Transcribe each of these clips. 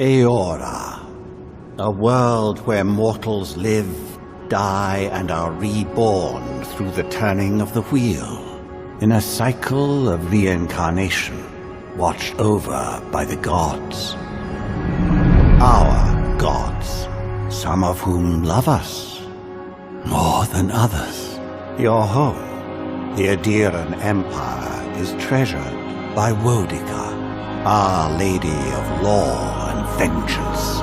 Eora, a world where mortals live, die, and are reborn through the turning of the wheel, in a cycle of reincarnation, watched over by the gods. Our gods, some of whom love us more than others. Your home, the Obsidian Empire, is treasured by Wodica, Our Lady of Law and Vengeance,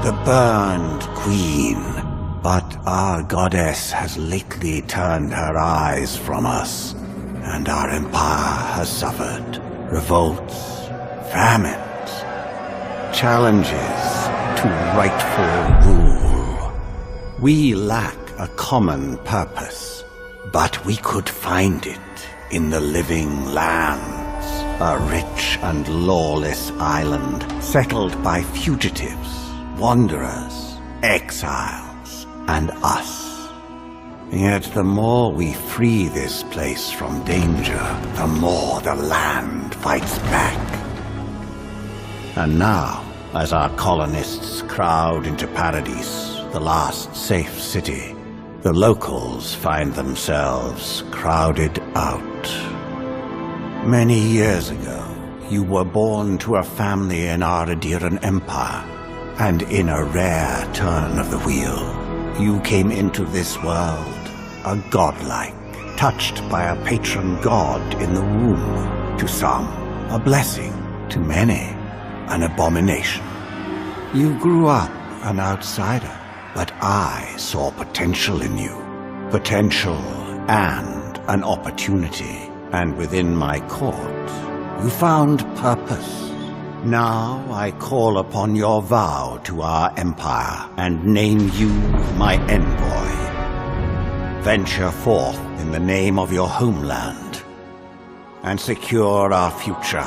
the Burned Queen. But our goddess has lately turned her eyes from us, and our empire has suffered revolts, famines, challenges to rightful rule. We lack a common purpose, but we could find it in the living lands. A rich and lawless island settled by fugitives, wanderers, exiles, and us. Yet the more we free this place from danger, the more the land fights back. And now, as our colonists crowd into Paradise, the last safe city, the locals find themselves crowded out. Many years ago, you were born to a family in our Obsidian Empire, and in a rare turn of the wheel, you came into this world, a godlike, touched by a patron god in the womb. To some, a blessing; to many, an abomination. You grew up an outsider, but I saw potential in you. Potential and an opportunity. And within my court, you found purpose. Now I call upon your vow to our empire and name you my envoy. Venture forth in the name of your homeland and secure our future.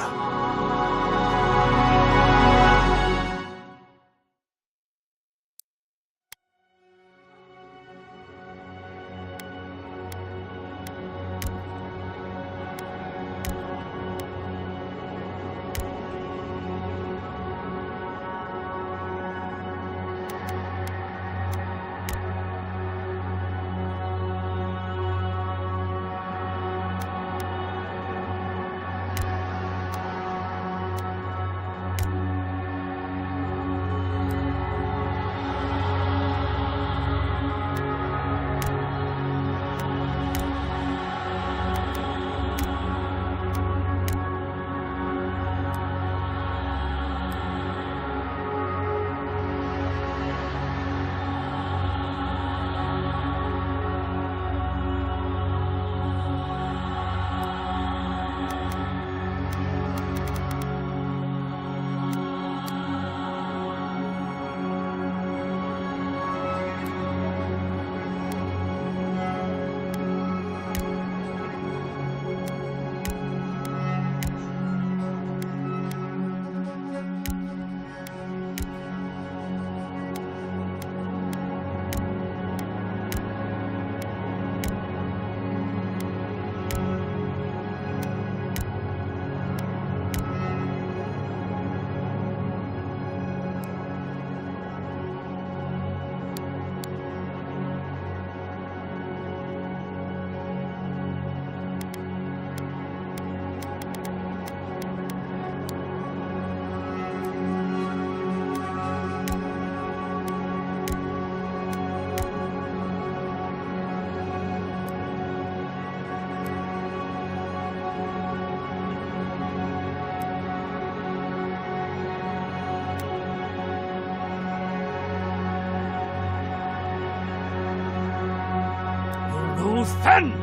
Luthen!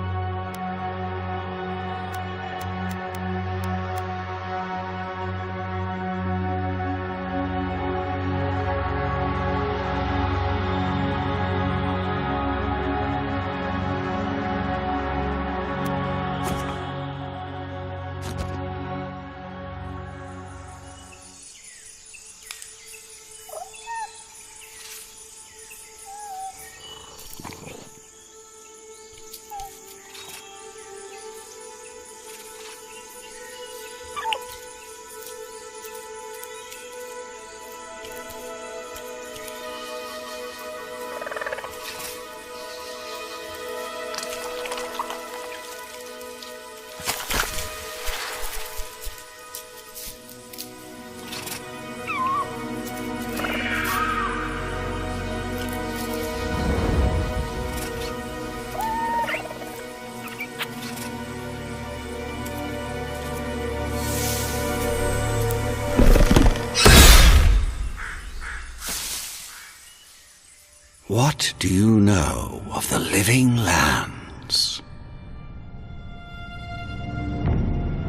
What do you know of the living lands?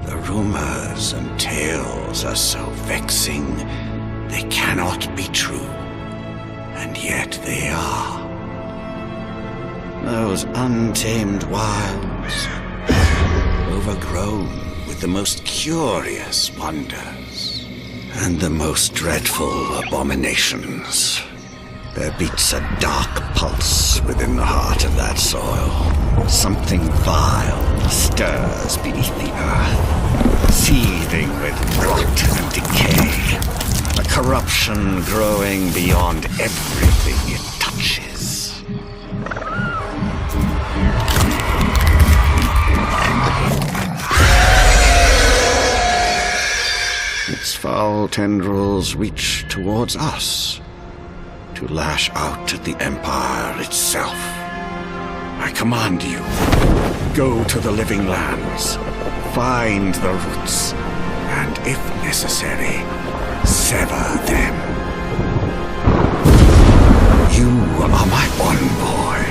The rumors and tales are so vexing, they cannot be true, and yet they are. Those untamed wilds, overgrown with the most curious wonders and the most dreadful abominations. There beats a dark pulse within the heart of that soil. Something vile stirs beneath the earth, seething with rot and decay. A corruption growing beyond everything it touches. Its foul tendrils reach towards us, to lash out at the Empire itself. I command you, go to the living lands, find the roots, and if necessary, sever them. You are my envoy.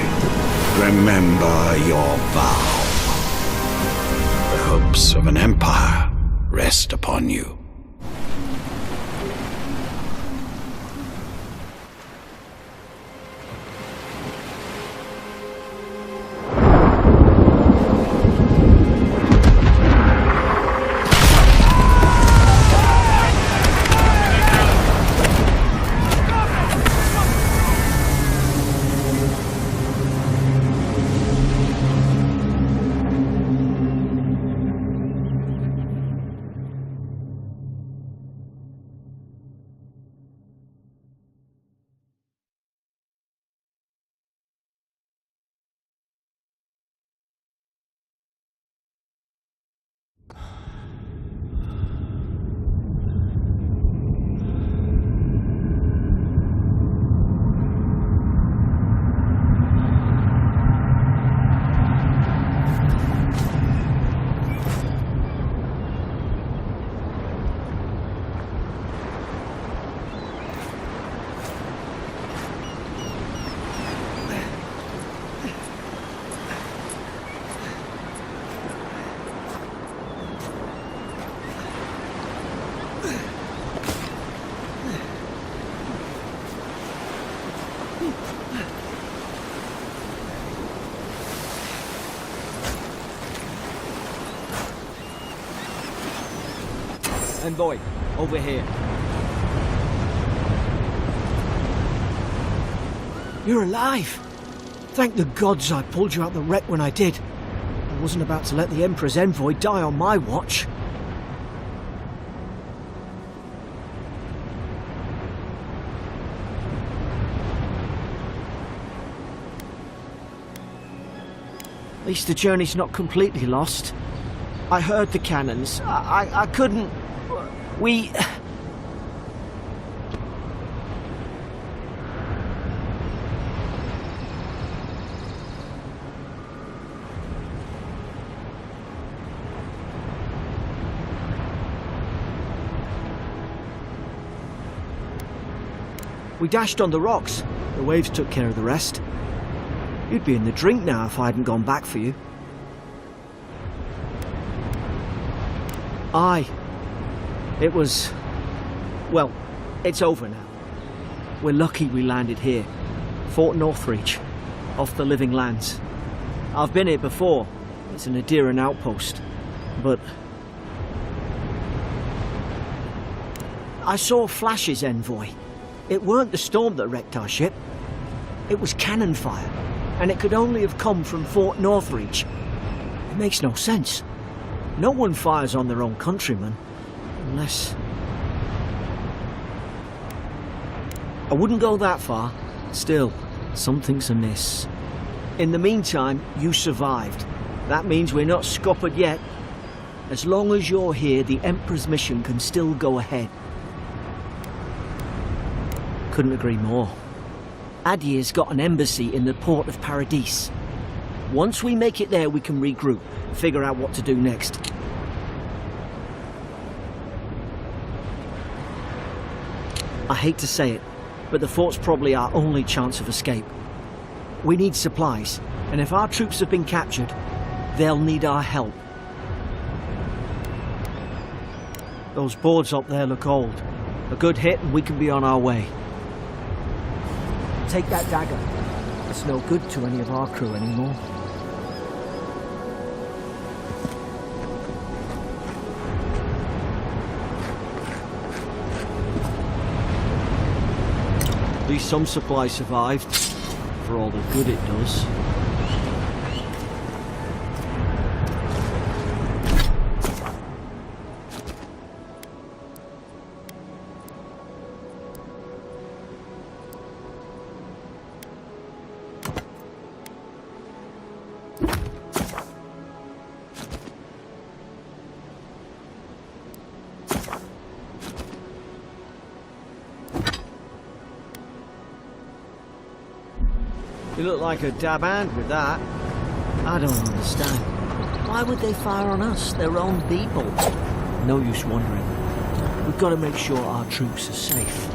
Remember your vow. The hopes of an empire rest upon you. Envoy, over here. You're alive! Thank the gods I pulled you out the wreck when I did. I wasn't about to let the Emperor's envoy die on my watch. At least the journey's not completely lost. I heard the cannons. I couldn't... We dashed on the rocks. The waves took care of the rest. You'd be in the drink now if I hadn't gone back for you. It was... well, it's over now. We're lucky we landed here. Fort Northreach, off the living lands. I've been here before. It's an Adeiran outpost. But... I saw flashes, Envoy. It weren't the storm that wrecked our ship. It was cannon fire, and it could only have come from Fort Northreach. It makes no sense. No one fires on their own countrymen. Unless... I wouldn't go that far. Still, something's amiss. In the meantime, you survived. That means we're not scuppered yet. As long as you're here, the Emperor's mission can still go ahead. Couldn't agree more. Adir's got an embassy in the port of Paradis. Once we make it there, we can regroup, figure out what to do next. I hate to say it, but the fort's probably our only chance of escape. We need supplies, and if our troops have been captured, they'll need our help. Those boards up there look old. A good hit and we can be on our way. Take that dagger. It's no good to any of our crew anymore. At least some supplies survived, for all the good it does. You look like a dab hand with that. I don't understand. Why would they fire on us, their own people? No use wondering. We've got to make sure our troops are safe.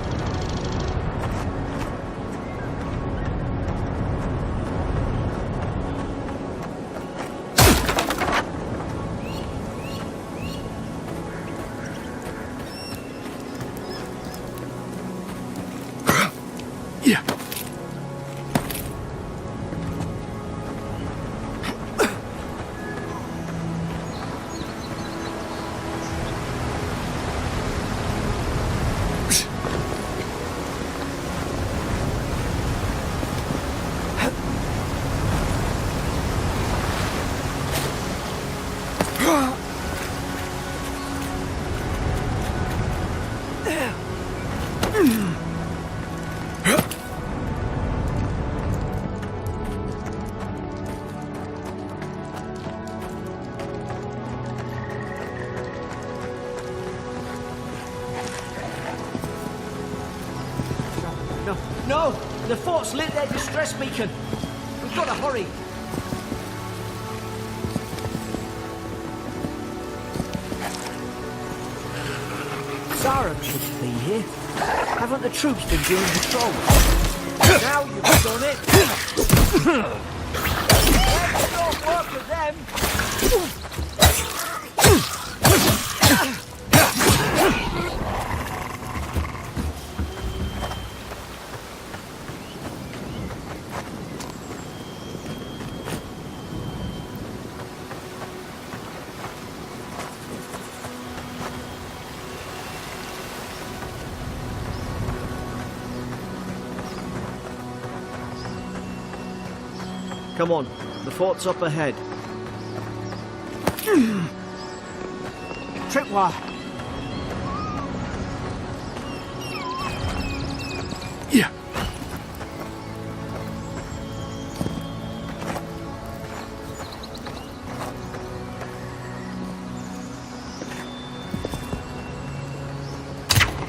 No! The fort's lit their distress beacon! We've got to hurry! Sarum should be here. Haven't the troops been doing patrol? Now you've done it! Let's not work with them! Come on, the fort's up ahead. Tripwire! Yeah.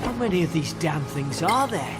How many of these damn things are there?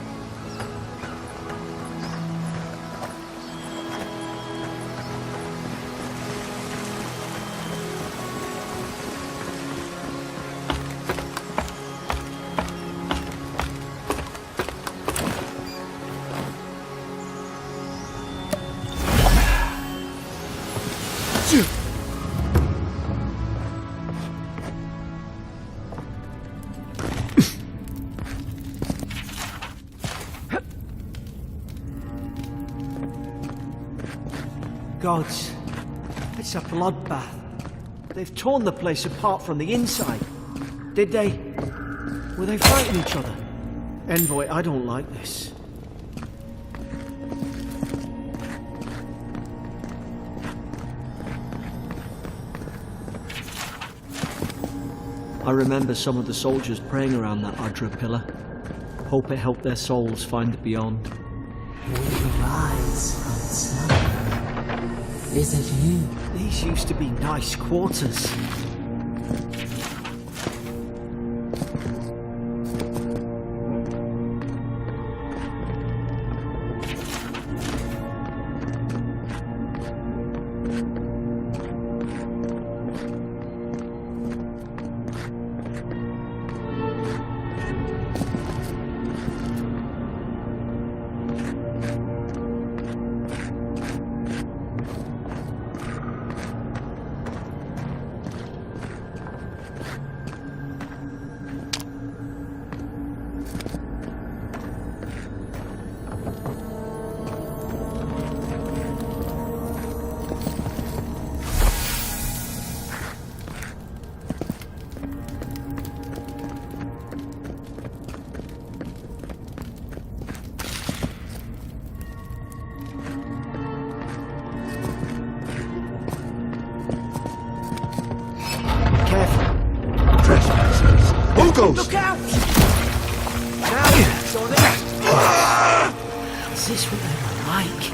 Gods, it's a bloodbath. They've torn the place apart from the inside. Did they? Were they fighting each other? Envoy, I don't like this. I remember some of the soldiers praying around that Adra pillar. Hope it helped their souls find the beyond. We rise from slumber. Is it you? These used to be nice quarters. You goes! Look out! Now, so there. Is this what they were like?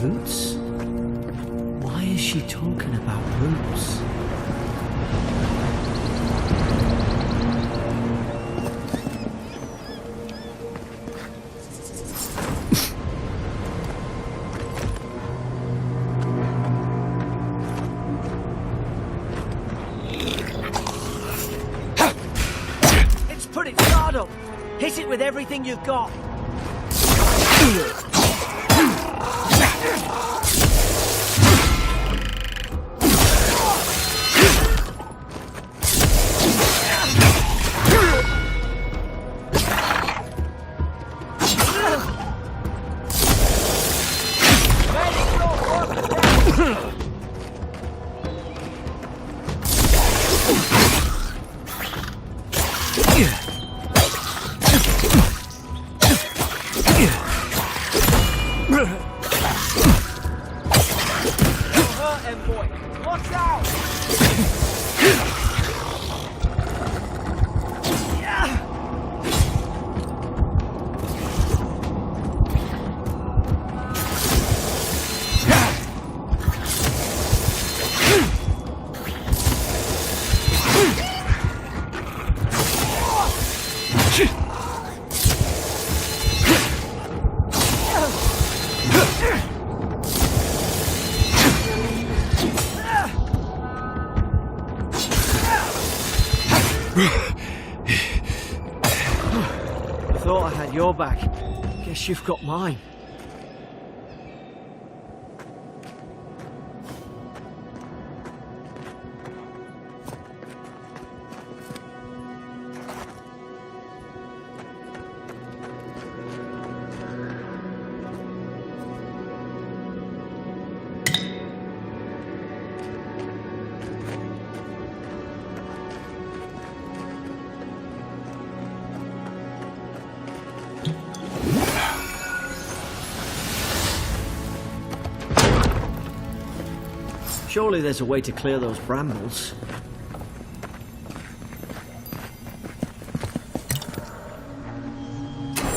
Roots? Why is she talking about roots? It's put its guard up! Hit it with everything you've got! Thought I had your back. Guess you've got mine. Surely there's a way to clear those brambles.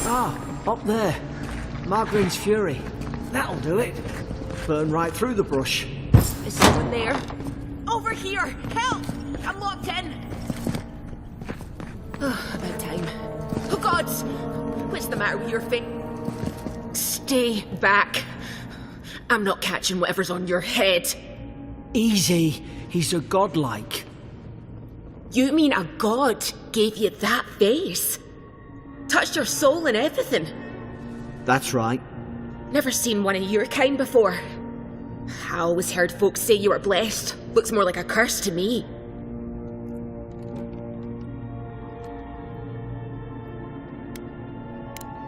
Ah, up there. Margarine's Fury. That'll do it. Burn right through the brush. Is someone there? Over here! Help! I'm locked in! About time. Oh gods! What's the matter with your face? Stay back. I'm not catching whatever's on your head. Easy. He's a godlike. You mean a god gave you that face? Touched your soul and everything? That's right. Never seen one of your kind before. I always heard folks say you were blessed. Looks more like a curse to me.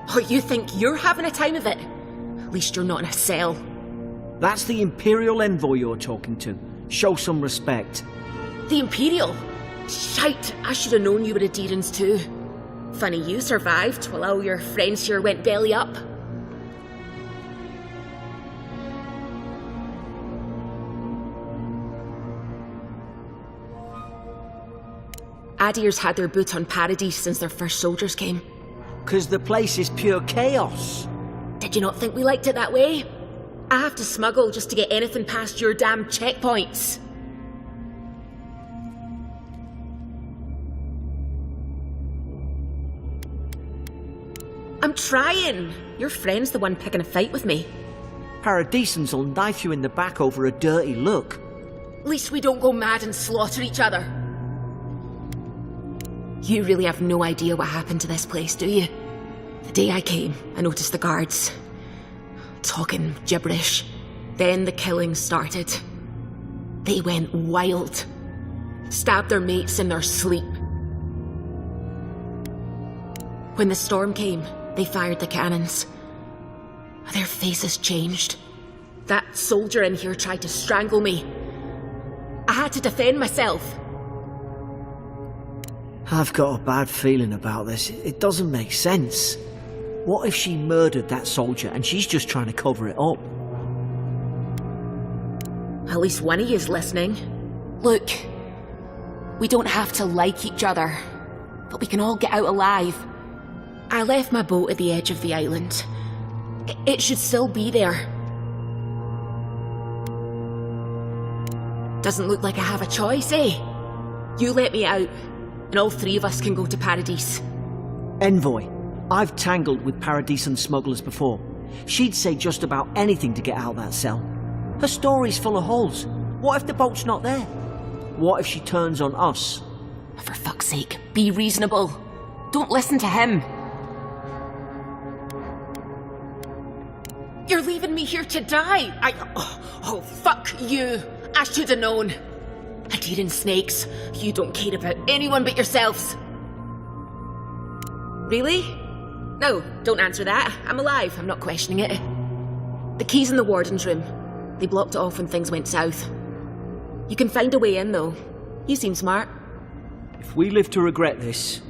Oh, you think you're having a time of it? At least you're not in a cell. That's the Imperial Envoy you're talking to. Show some respect. The Imperial? Shite, I should have known you were a Deerans too. Funny you survived while all your friends here went belly up. Adir's had their boot on Paradise since their first soldiers came. 'Cause the place is pure chaos. Did you not think we liked it that way? I have to smuggle just to get anything past your damn checkpoints. I'm trying. Your friend's the one picking a fight with me. Paradisans will knife you in the back over a dirty look. At least we don't go mad and slaughter each other. You really have no idea what happened to this place, do you? The day I came, I noticed the guards talking gibberish. Then the killing started. They went wild. Stabbed their mates in their sleep. When the storm came, they fired the cannons. Their faces changed. That soldier in here tried to strangle me. I had to defend myself. I've got a bad feeling about this. It doesn't make sense. What if she murdered that soldier and she's just trying to cover it up? At least one of you is listening. Look, we don't have to like each other, but we can all get out alive. I left my boat at the edge of the island. It should still be there. Doesn't look like I have a choice, eh? You let me out, and all three of us can go to Paradise. Envoy, I've tangled with Paradisan smugglers before. She'd say just about anything to get out of that cell. Her story's full of holes. What if the boat's not there? What if she turns on us? For fuck's sake, be reasonable. Don't listen to him. You're leaving me here to die. Oh, fuck you. I should have known. Adhering snakes. You don't care about anyone but yourselves. Really? No, don't answer that. I'm alive. I'm not questioning it. The key's in the warden's room. They blocked it off when things went south. You can find a way in, though. You seem smart. If we live to regret this...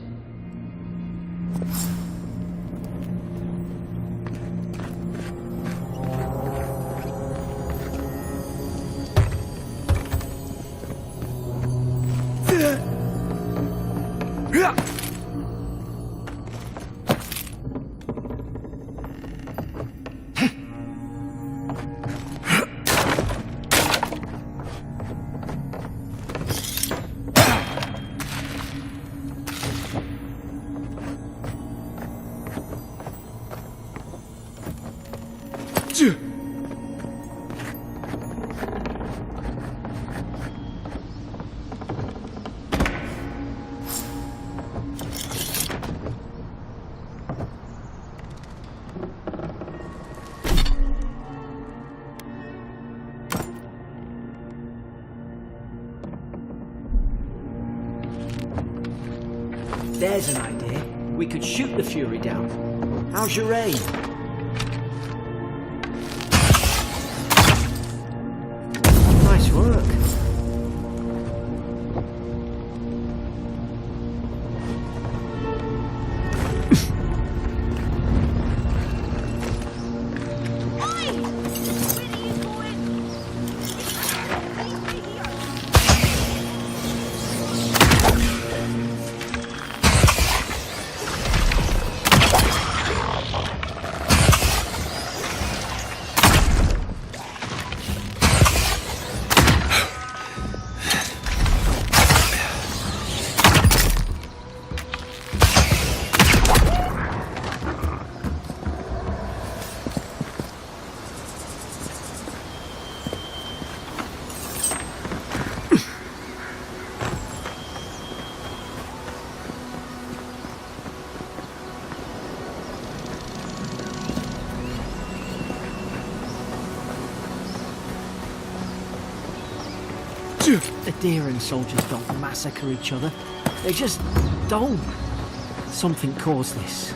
There's an idea. We could shoot the Fury down. How's your aim? Nice work. The Deering soldiers don't massacre each other. They just don't. Something caused this.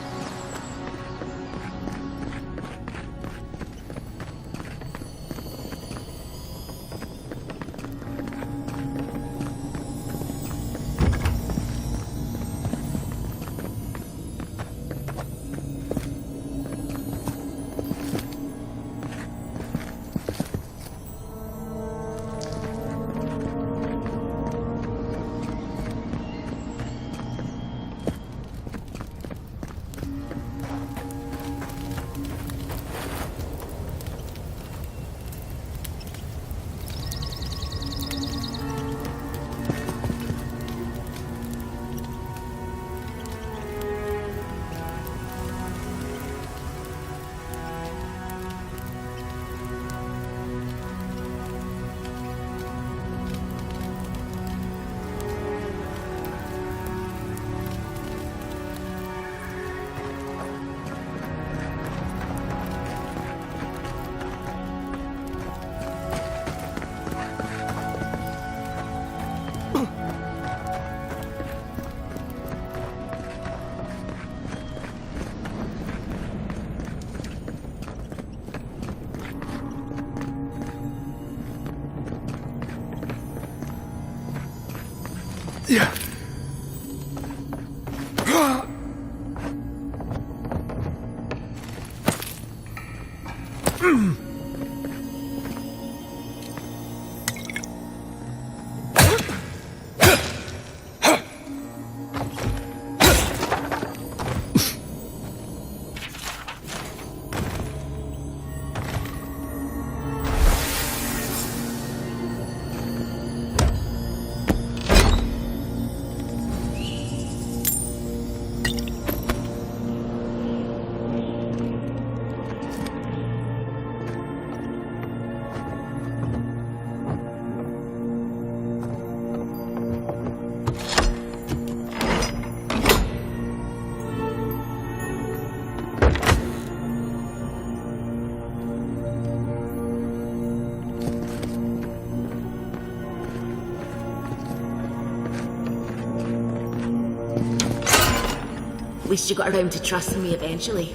At least you got around to trusting me eventually.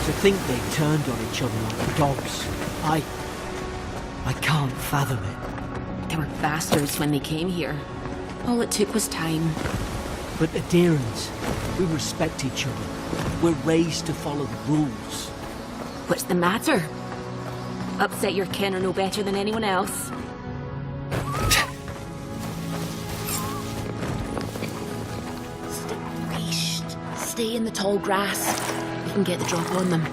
To think they turned on each other like dogs. I can't fathom it. They were bastards when they came here. All it took was time. But Adherents, we respect each other. We're raised to follow the rules. What's the matter? Upset your kin are no better than anyone else. Stay in the tall grass. We can get the drop on them.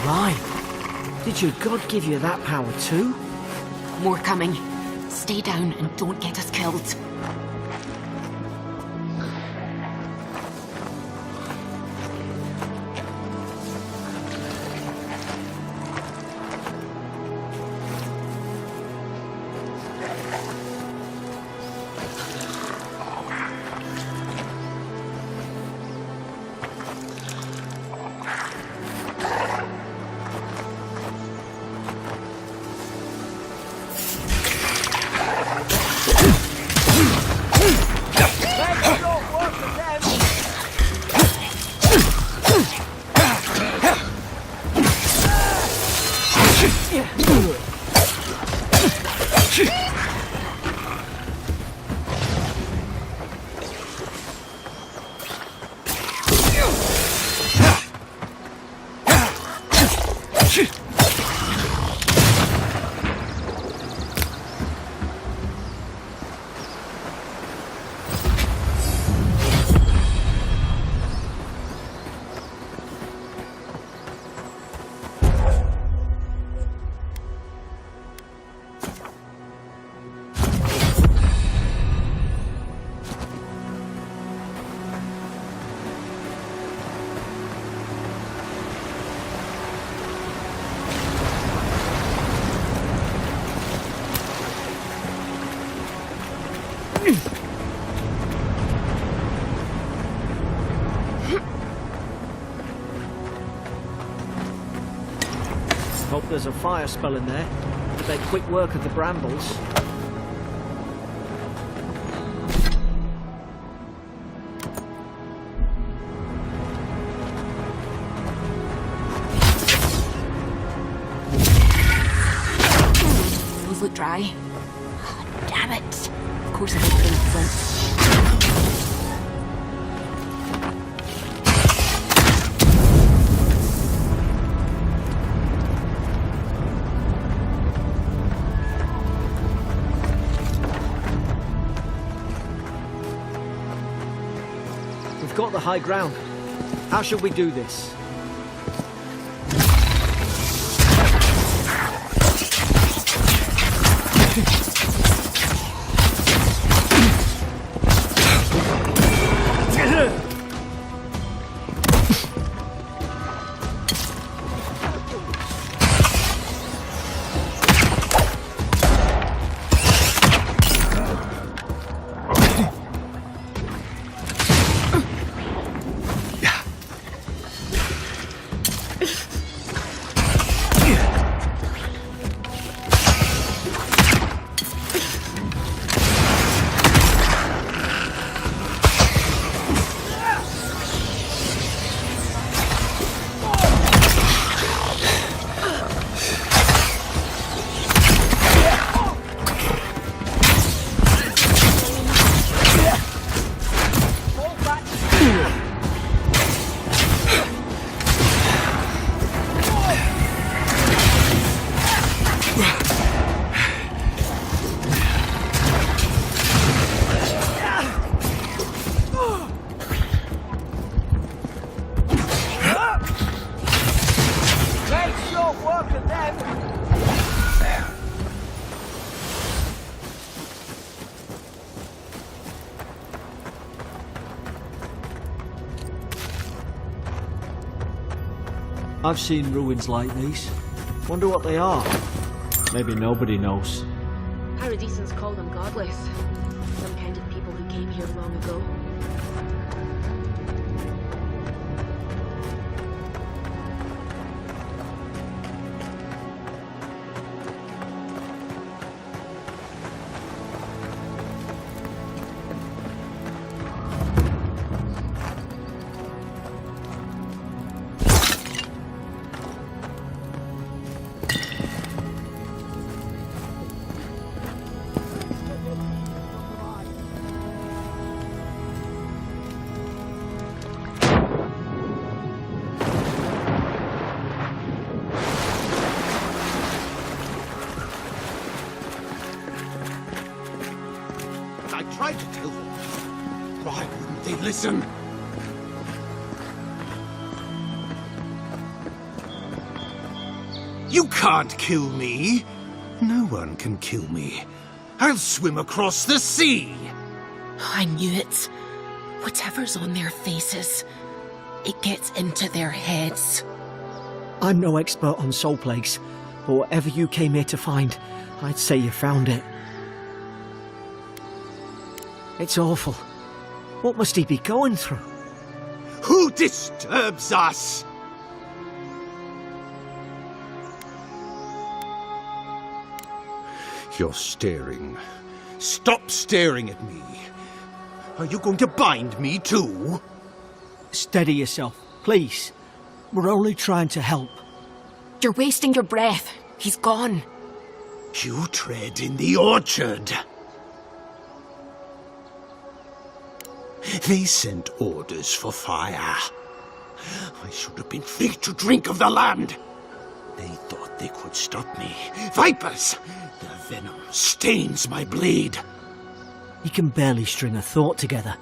Right. Did your god give you that power too? More coming. Stay down and don't get us killed. Hope there's a fire spell in there. Make quick work of the brambles. Those look dry. Oh, damn it. Of course I didn't finish flint. Got the high ground. How should we do this? I've seen ruins like these. Wonder what they are. Maybe nobody knows. Paradisans call them godless. Some kind of people who came here long ago. I tried to tell them. Why wouldn't they listen? You can't kill me. No one can kill me. I'll swim across the sea. I knew it. Whatever's on their faces, it gets into their heads. I'm no expert on soul plagues, but whatever you came here to find, I'd say you found it. It's awful. What must he be going through? Who disturbs us? You're staring. Stop staring at me. Are you going to bind me too? Steady yourself, please. We're only trying to help. You're wasting your breath. He's gone. You tread in the orchard. They sent orders for fire. I should have been free to drink of the land. They thought they could stop me. Vipers! Their venom stains my blade. He can barely string a thought together.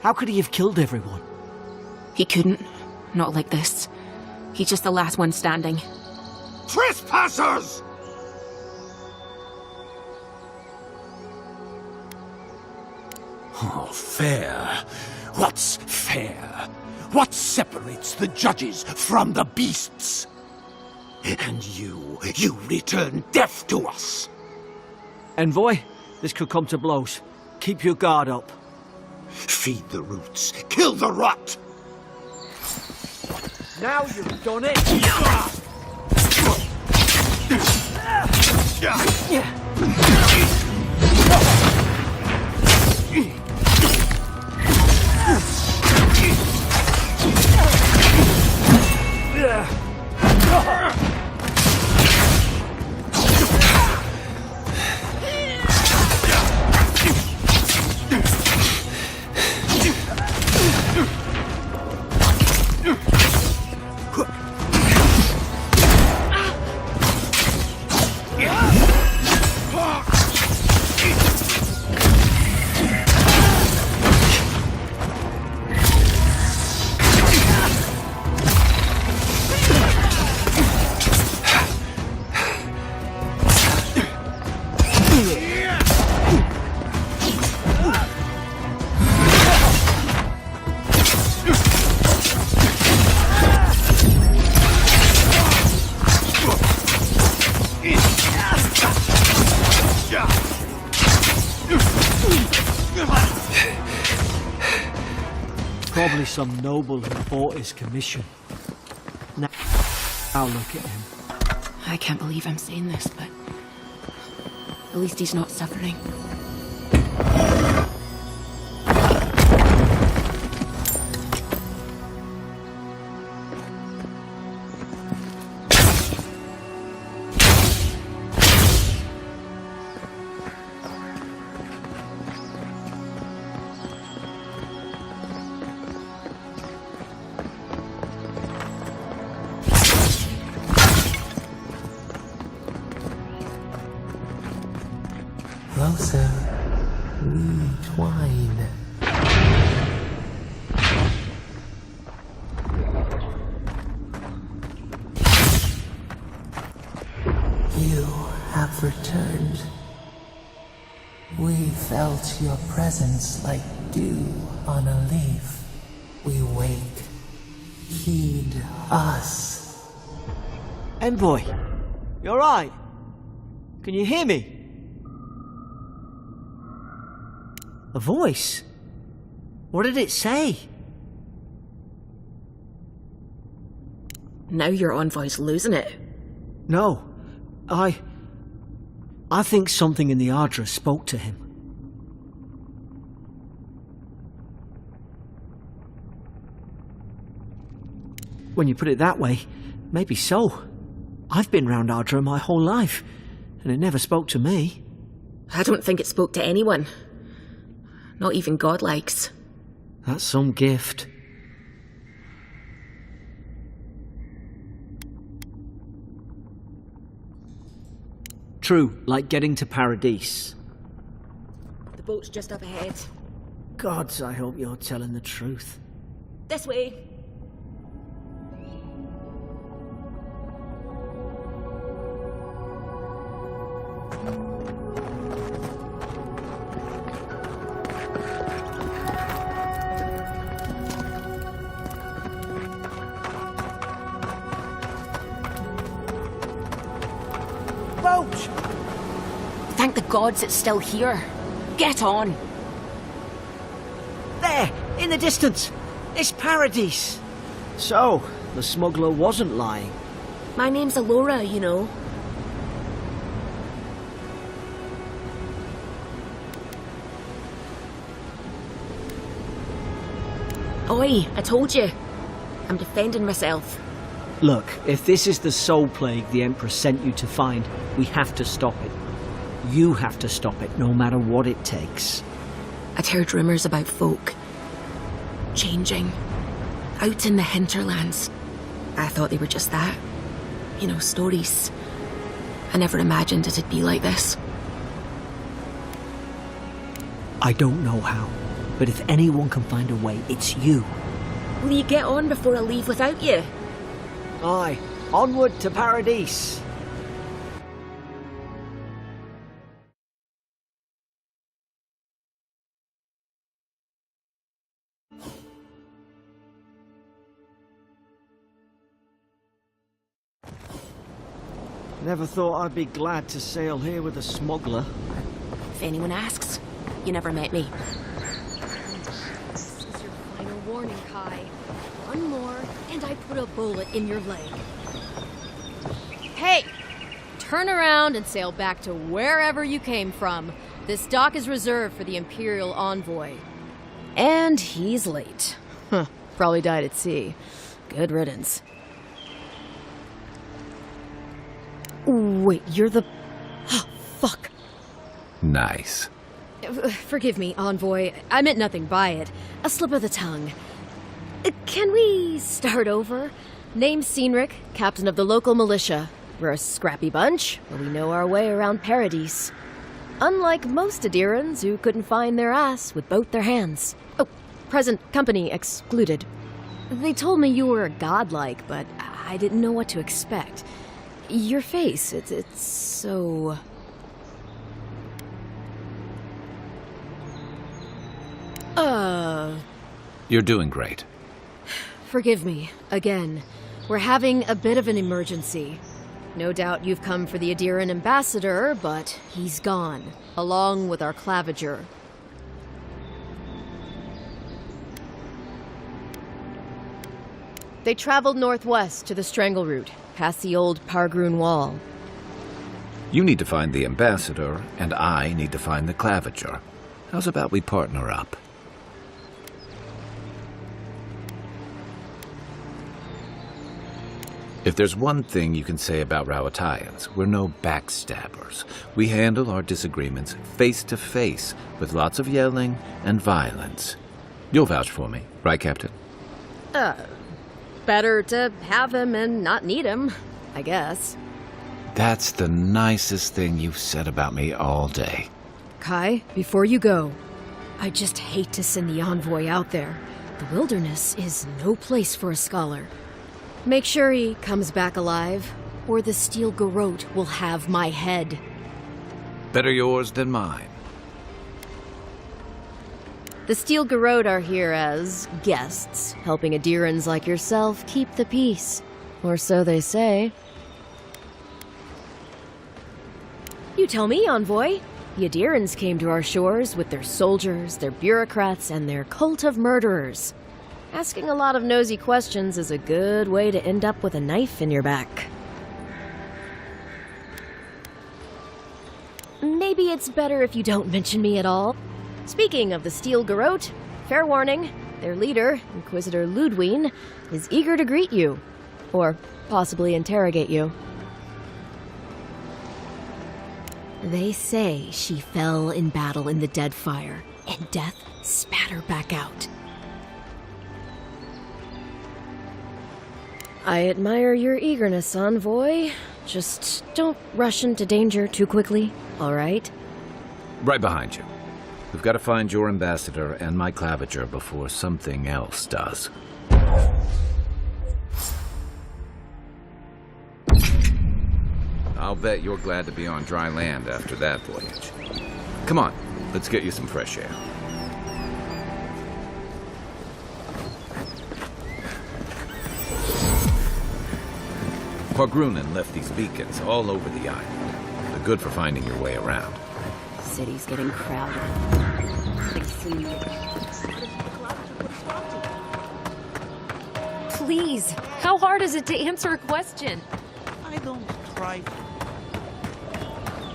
How could he have killed everyone? He couldn't. Not like this. He's just the last one standing. Trespassers! Oh, fair. What's fair? What separates the judges from the beasts? And you return deaf to us. Envoy, this could come to blows. Keep your guard up. Feed the roots, kill the rot. Now you've done it! Probably some noble who fought his commission. Now look at him. I can't believe I'm saying this, but at least he's not suffering. Closer, we twine. You have returned. We felt your presence like dew on a leaf. We wake. Heed us. Envoy, you alright? Can you hear me? A voice? What did it say? Now your envoy's losing it. No, I think something in the Ardra spoke to him. When you put it that way, maybe so. I've been round Ardra my whole life, and it never spoke to me. I don't think it spoke to anyone. Not even godlikes. That's some gift. True, like getting to Paradise. The boat's just up ahead. Gods, I hope you're telling the truth. This way. Boat! Thank the gods it's still here. Get on. There, in the distance. It's Paradise. So, the smuggler wasn't lying. My name's Eora, you know. Oi, I told you. I'm defending myself. Look, if this is the soul plague the Emperor sent you to find, we have to stop it. You have to stop it, no matter what it takes. I'd heard rumours about folk changing out in the hinterlands. I thought they were just that. You know, stories. I never imagined it'd be like this. I don't know how, but if anyone can find a way, it's you. Will you get on before I leave without you? Aye, onward to Paradise. Never thought I'd be glad to sail here with a smuggler. If anyone asks, you never met me. This is your final warning, Kai. One more, and I put a bullet in your leg. Hey! Turn around and sail back to wherever you came from. This dock is reserved for the Imperial Envoy. And he's late. Huh. Probably died at sea. Good riddance. Wait, you're the... Fuck. Nice. Forgive me, Envoy. I meant nothing by it. A slip of the tongue. Can we start over? Name's Cynric, captain of the local militia. We're a scrappy bunch, but we know our way around Paradise. Unlike most Adirans who couldn't find their ass with both their hands. Oh, present company excluded. They told me you were godlike, but I didn't know what to expect. Your face, it's so... You're doing great. Forgive me, again. We're having a bit of an emergency. No doubt you've come for the Adiran ambassador, but he's gone, along with our claviger. They traveled northwest to the Strangle Route, past the old Pargroon Wall. You need to find the ambassador, and I need to find the claviger. How's about we partner up? If there's one thing you can say about Rowatayans, we're no backstabbers. We handle our disagreements face to face, with lots of yelling and violence. You'll vouch for me, right, Captain? Better to have him and not need him, I guess. That's the nicest thing you've said about me all day. Kai, before you go, I just hate to send the envoy out there. The wilderness is no place for a scholar. Make sure he comes back alive, or the Steel Garrote will have my head. Better yours than mine. The Steel Garrote are here as guests, helping Adirans like yourself keep the peace. Or so they say. You tell me, Envoy. The Adirans came to our shores with their soldiers, their bureaucrats, and their cult of murderers. Asking a lot of nosy questions is a good way to end up with a knife in your back. Maybe it's better if you don't mention me at all. Speaking of the Steel Garrote, fair warning, their leader, Inquisitor Ludwine, is eager to greet you. Or possibly interrogate you. They say she fell in battle in the Deadfire, and death spat her back out. I admire your eagerness, Envoy. Just don't rush into danger too quickly, all right? Right behind you. We've got to find your ambassador and my claviger before something else does. I'll bet you're glad to be on dry land after that voyage. Come on, let's get you some fresh air. Quagrunin left these beacons all over the island. They're good for finding your way around. City's getting crowded. Please, how hard is it to answer a question? I don't try.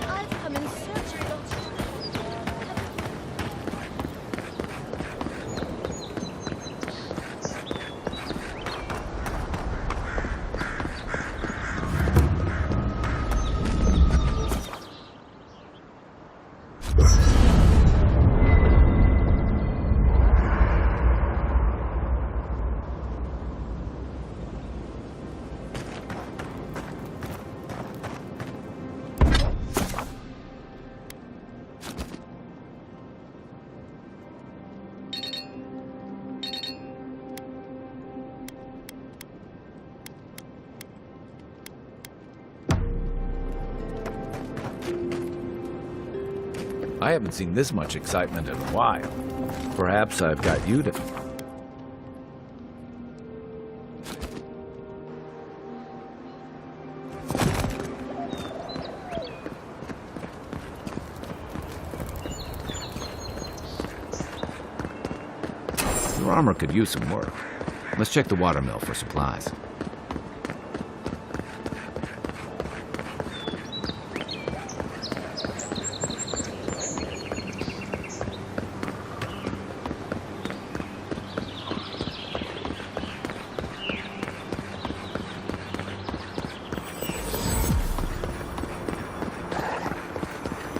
I've come in search of I haven't seen this much excitement in a while. Perhaps I've got you to... Your armor could use some work. Let's check the watermill for supplies.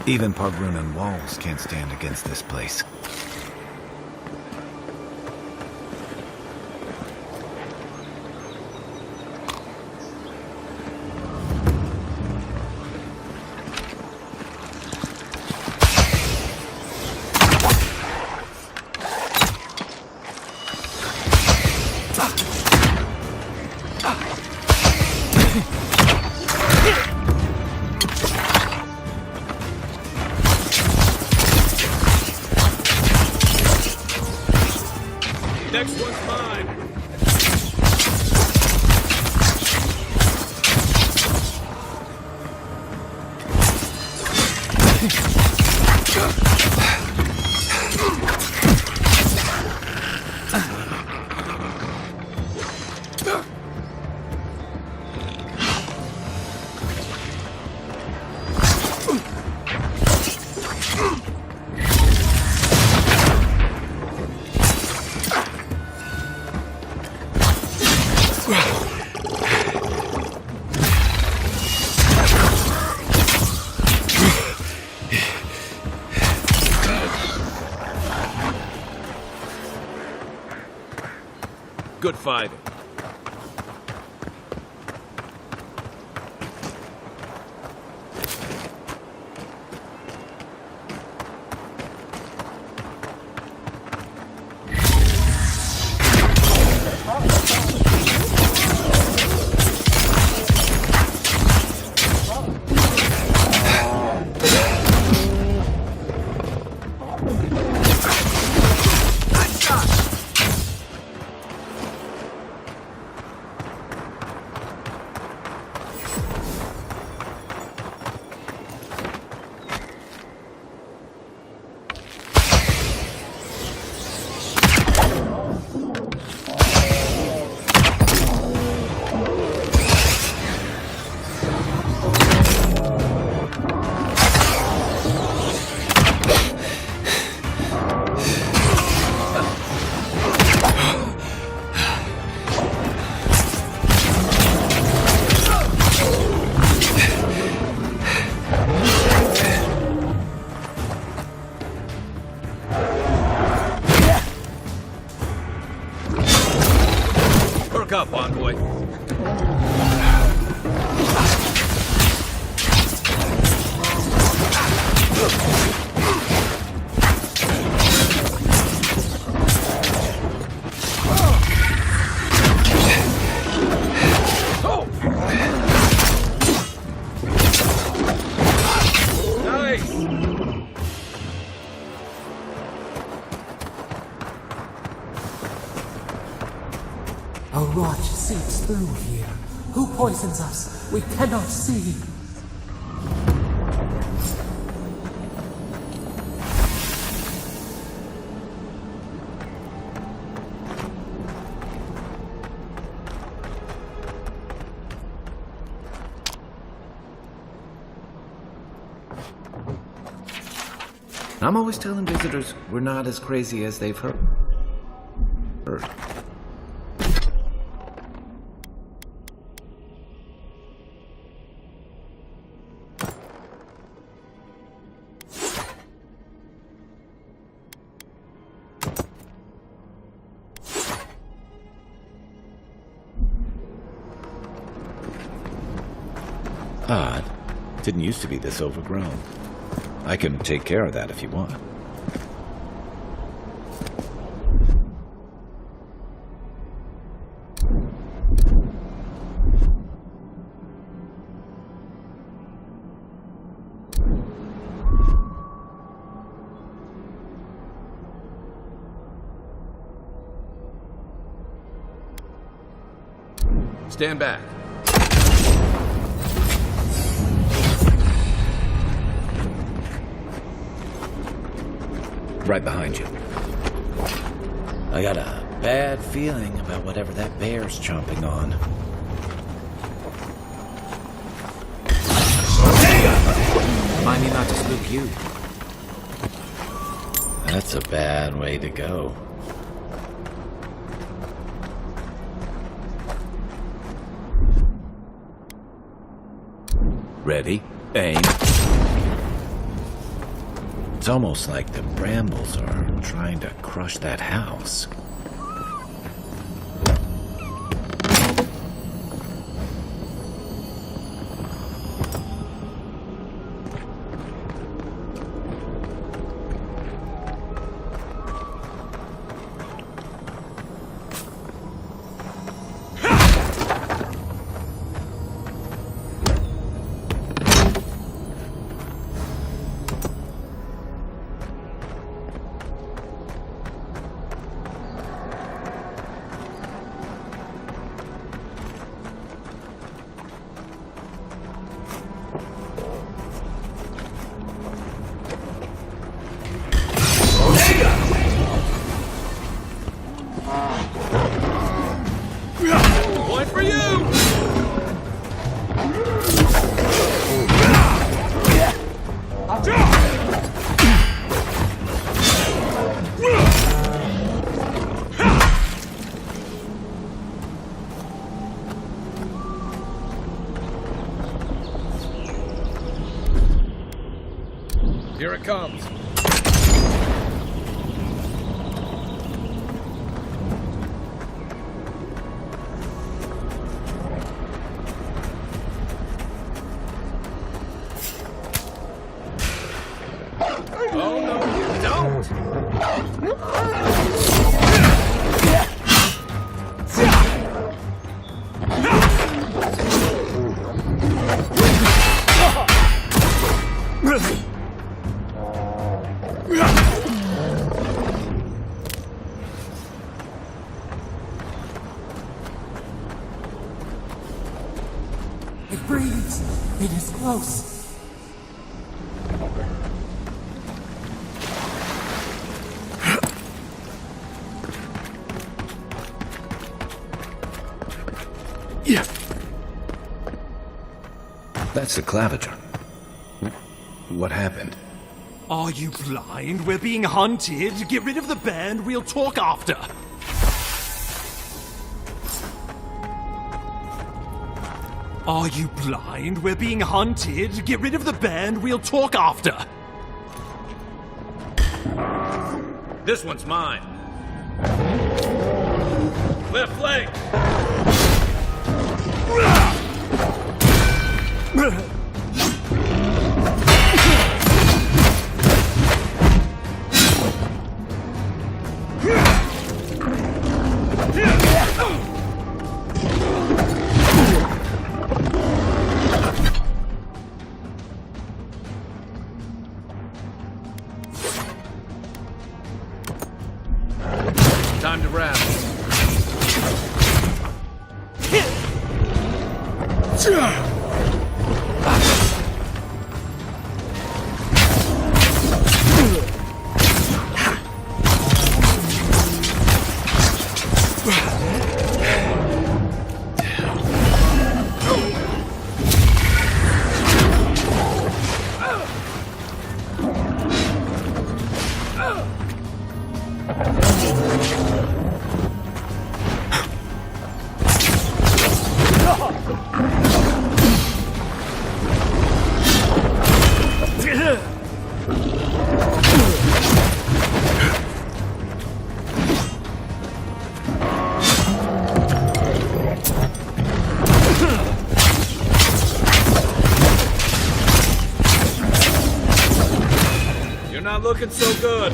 Even Quagrunin walls can't stand against this place. Next one's mine. Good fighting. rot seeps through here. Who poisons us? We cannot see. I'm always telling visitors we're not as crazy as they've heard. Odd. Didn't used to be this overgrown. I can take care of that if you want. Stand back. Right behind you. I got a bad feeling about whatever that bear's chomping on. Remind me not to spook you. That's a bad way to go. Ready? Aim. It's almost like the brambles are trying to crush that house. Here it comes. Oh, no, you don't! It breathes. It is close. That's the claviger. What happened? Are you blind? We're being hunted. Get rid of the band. We'll talk after. Are you blind? We're being hunted. Get rid of the band. We'll talk after. This one's mine. Left leg. Time to wrap. You're not looking so good.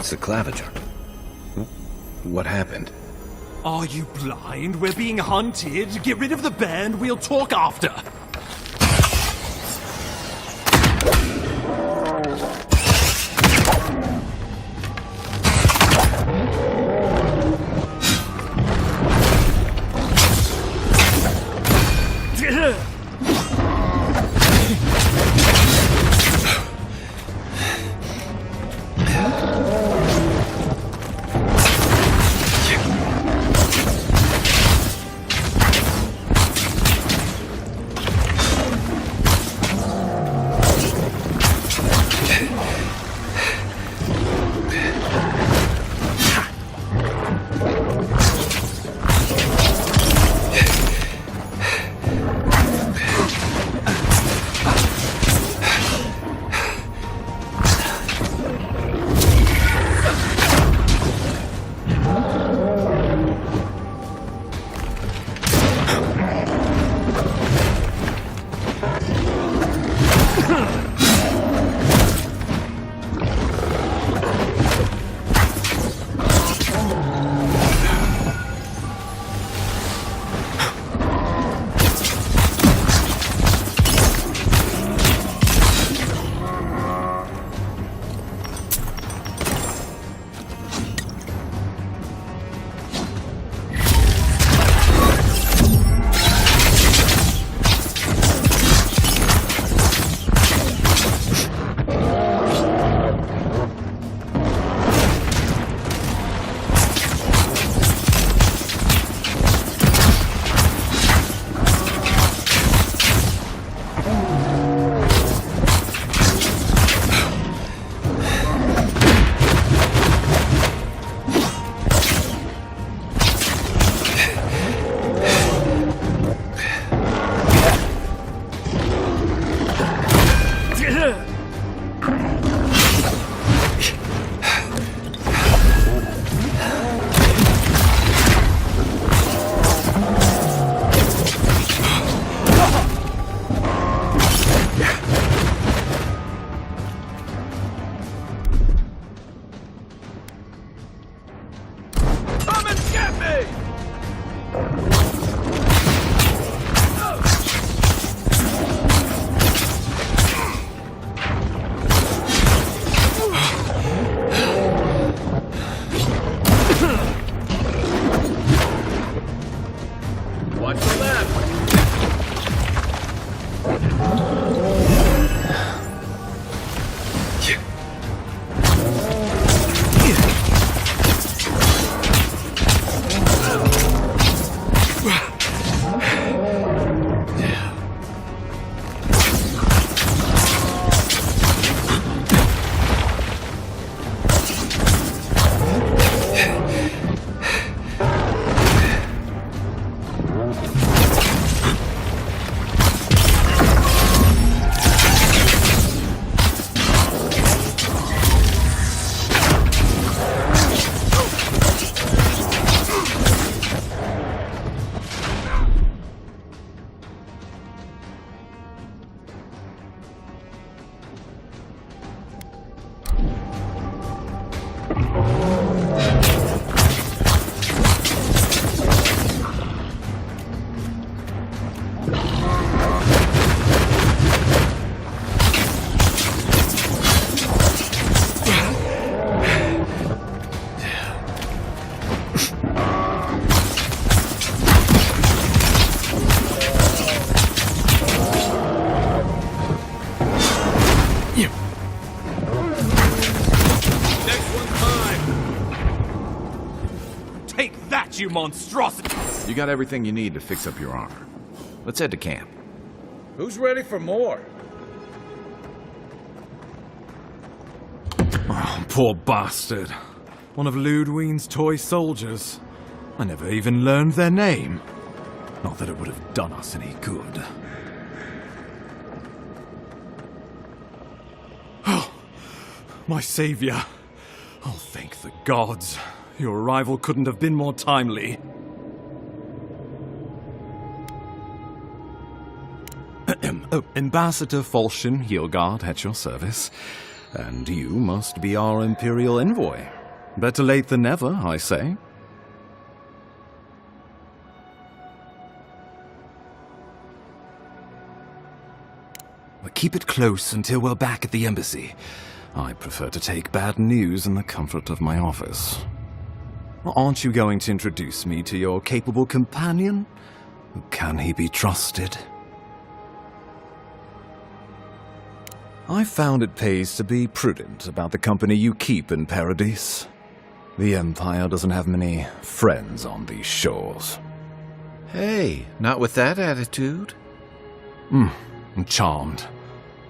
That's the claviger. What happened? Are you blind? We're being hunted. Get rid of the band. We'll talk after. monstrosity! You got everything you need to fix up your armor. Let's head to camp. Who's ready for more? Oh, poor bastard. One of Ludwine's toy soldiers. I never even learned their name. Not that it would have done us any good. Oh, my savior. Oh, thank the gods. Your arrival couldn't have been more timely. Oh, Ambassador Falchion Heelguard at your service. And you must be our Imperial envoy. Better late than never, I say. But keep it close until we're back at the embassy. I prefer to take bad news in the comfort of my office. Aren't you going to introduce me to your capable companion? Can he be trusted? I found it pays to be prudent about the company you keep in Paradise. The Empire doesn't have many friends on these shores. Hey, not with that attitude. I'm charmed.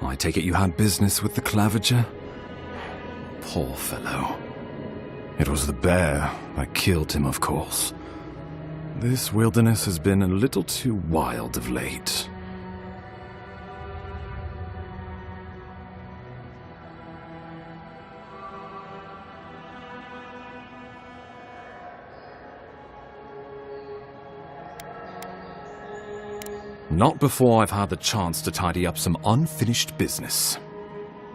I take it you had business with the Claviger? Poor fellow. It was the bear that killed him, of course. This wilderness has been a little too wild of late. Not before I've had the chance to tidy up some unfinished business.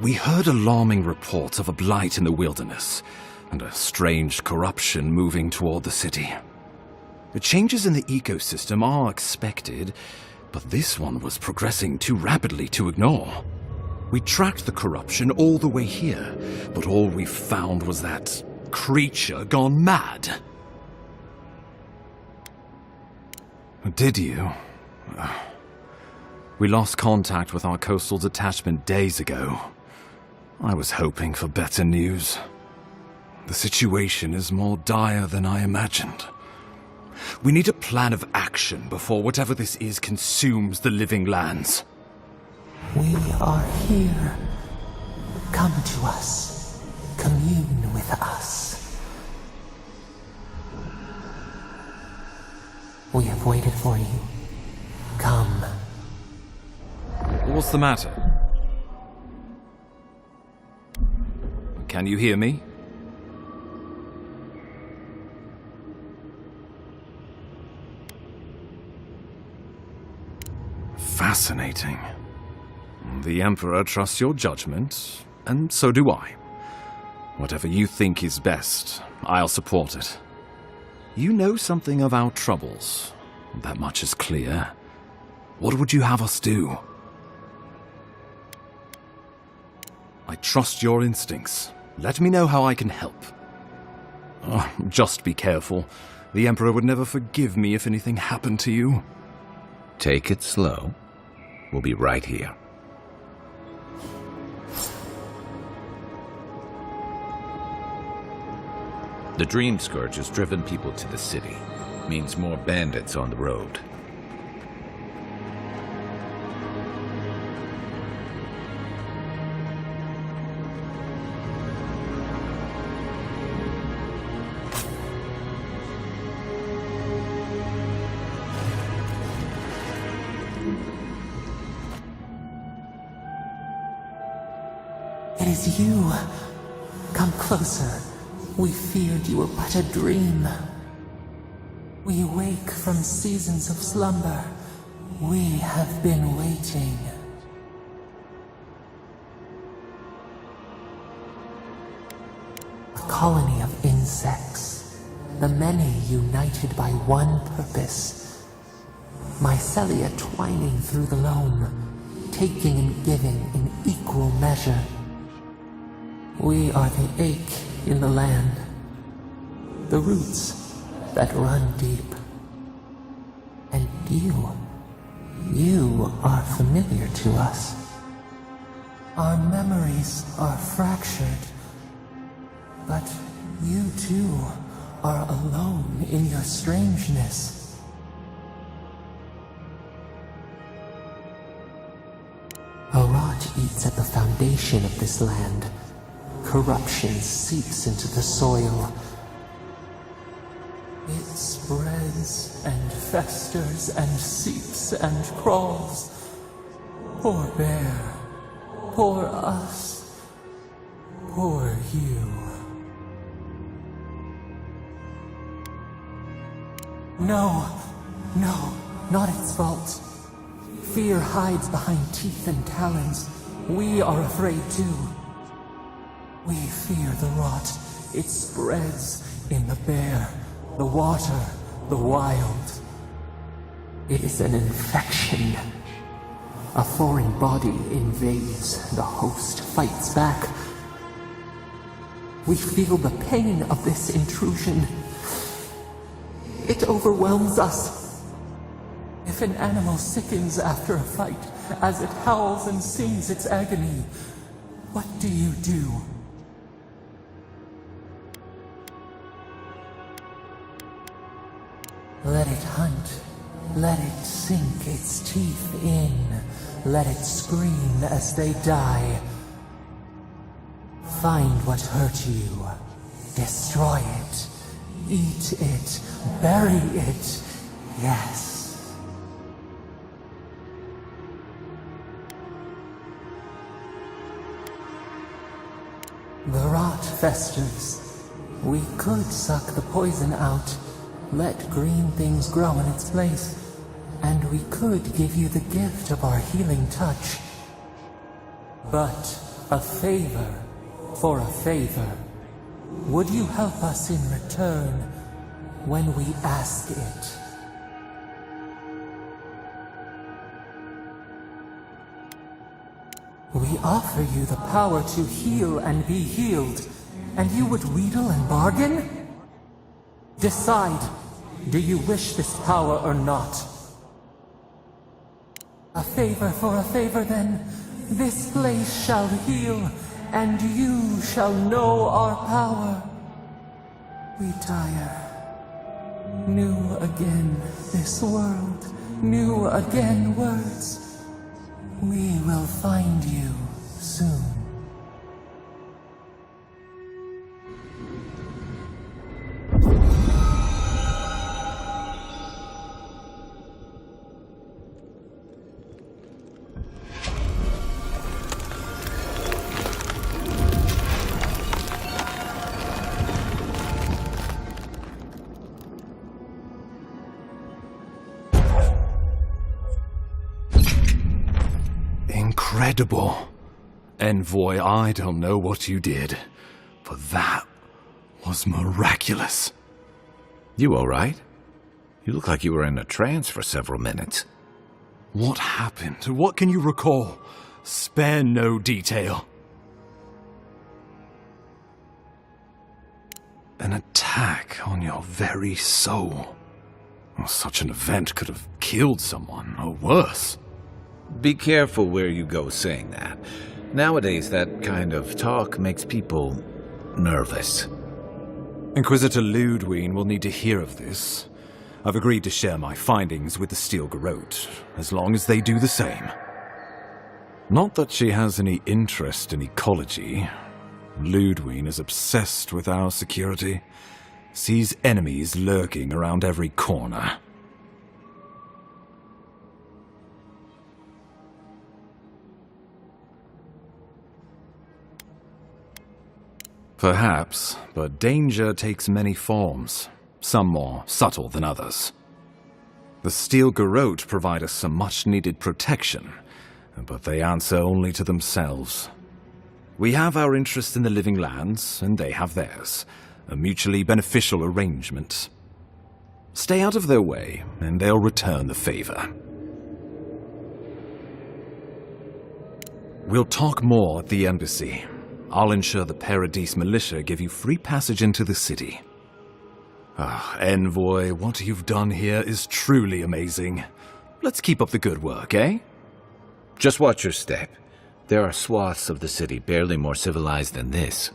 We heard alarming reports of a blight in the wilderness, and a strange corruption moving toward the city. The changes in the ecosystem are expected, but this one was progressing too rapidly to ignore. We tracked the corruption all the way here, but all we found was that creature gone mad. Did you? We lost contact with our coastal detachment days ago. I was hoping for better news. The situation is more dire than I imagined. We need a plan of action before whatever this is consumes the living lands. We are here. Come to us. Commune with us. We have waited for you. Come. What's the matter? Can you hear me? Fascinating. The Emperor trusts your judgment, and so do I. Whatever you think is best, I'll support it. You know something of our troubles. That much is clear. What would you have us do? I trust your instincts. Let me know how I can help. Oh, just be careful. The Emperor would never forgive me if anything happened to you. Take it slow. We'll be right here. The Dream Scourge has driven people to the city. Means more bandits on the road. It is you. Come closer. We feared you were but a dream. We awake from seasons of slumber. We have been waiting. A colony of insects. The many united by one purpose. Mycelia twining through the loam, taking and giving in equal measure. We are the ache in the land, the roots that run deep. And you are familiar to us. Our memories are fractured, but you too are alone in your strangeness. A rot eats at the foundation of this land. Corruption seeps into the soil. It spreads and festers and seeps and crawls. Poor bear. Poor us. Poor you. No, not its fault. Fear hides behind teeth and talons. We are afraid too. We fear the rot. It spreads in the bear, the water, the wild. It is an infection. A foreign body invades, the host fights back. We feel the pain of this intrusion. It overwhelms us. If an animal sickens after a fight, as it howls and sings its agony, what do you do? Let it hunt. Let it sink its teeth in. Let it scream as they die. Find what hurt you. Destroy it. Eat it. Bury it. Yes. The rot festers. We could suck the poison out. Let green things grow in its place. And we could give you the gift of our healing touch. But a favor for a favor. Would you help us in return when we ask it? We offer you the power to heal and be healed, and you would wheedle and bargain? Decide, do you wish this power or not? A favor for a favor then. This place shall heal, and you shall know our power. We tire. New again this world, new again words. We will find you soon. Incredible. Envoy, I don't know what you did, but that was miraculous. You all right? You look like you were in a trance for several minutes. What happened? What can you recall? Spare no detail. An attack on your very soul. Well, such an event could have killed someone, or worse. Be careful where you go saying that. Nowadays, that kind of talk makes people nervous. Inquisitor Ludwig will need to hear of this. I've agreed to share my findings with the Steel Garrote, as long as they do the same. Not that she has any interest in ecology. Ludwig is obsessed with our security. Sees enemies lurking around every corner. Perhaps, but danger takes many forms, some more subtle than others. The Steel Garrote provide us some much-needed protection, but they answer only to themselves. We have our interest in the living lands, and they have theirs, a mutually beneficial arrangement. Stay out of their way, and they'll return the favor. We'll talk more at the embassy. I'll ensure the Paradise militia give you free passage into the city. Envoy, what you've done here is truly amazing. Let's keep up the good work, eh? Just watch your step. There are swaths of the city barely more civilized than this.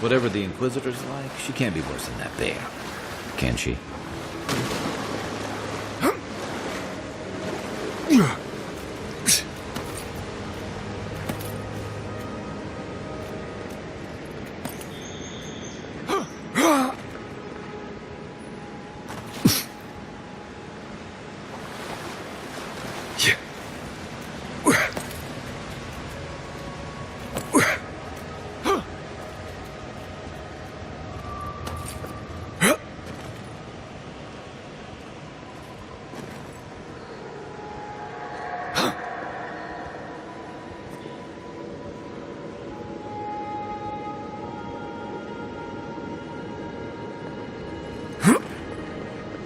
Whatever the Inquisitor's like, she can't be worse than that bear. Can she?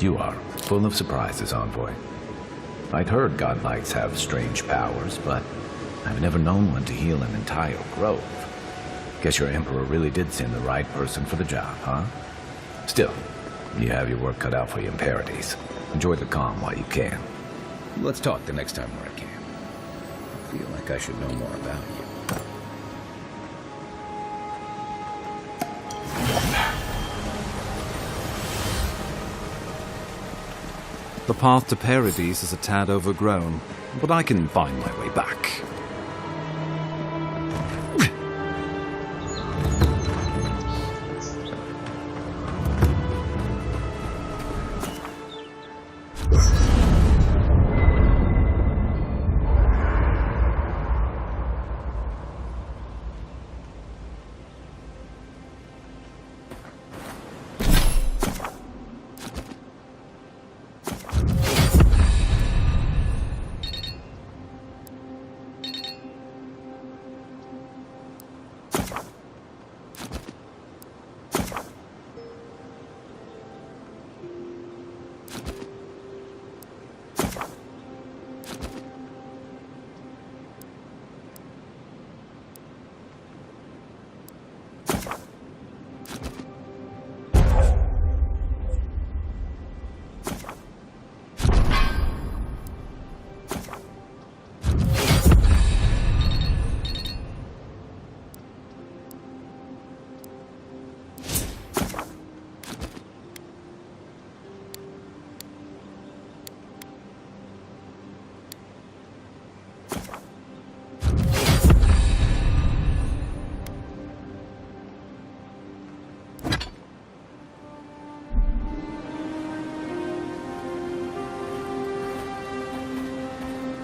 You are full of surprises, Envoy. I'd heard godlights have strange powers, but I've never known one to heal an entire grove. Guess your Emperor really did send the right person for the job, huh? Still, you have your work cut out for you in Paradise. Enjoy the calm while you can. Let's talk the next time we're at camp. I feel like I should know more about you. The path to Paradise is a tad overgrown, but I can find my way back.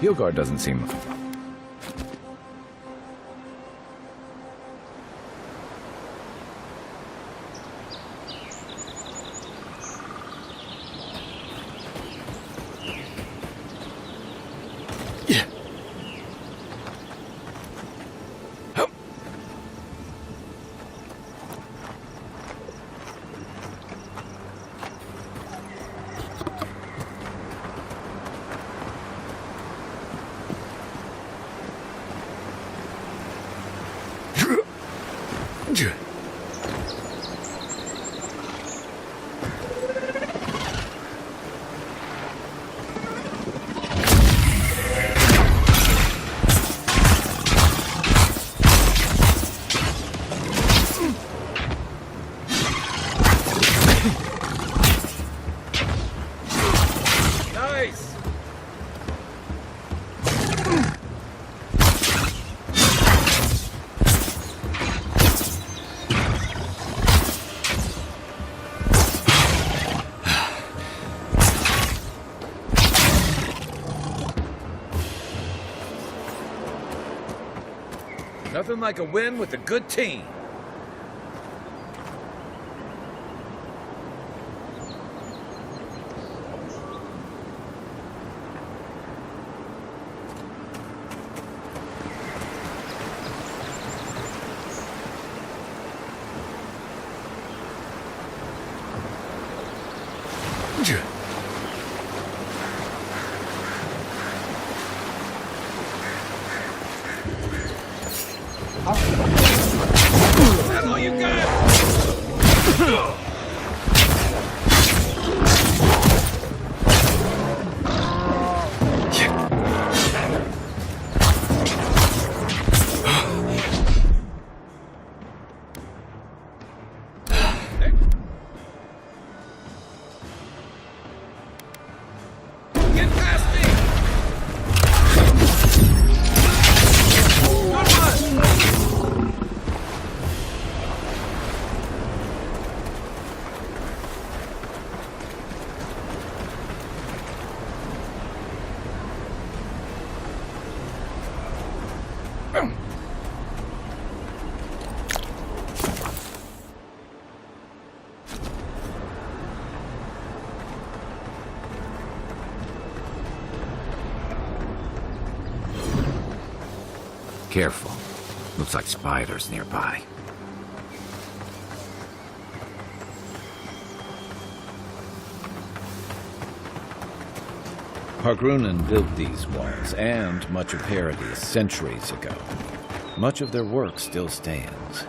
Hilgard doesn't seem... Nothing like a win with a good team. That's all you got! Careful. Looks like spiders nearby. Hargrunen built these walls and much of Paradis centuries ago. Much of their work still stands.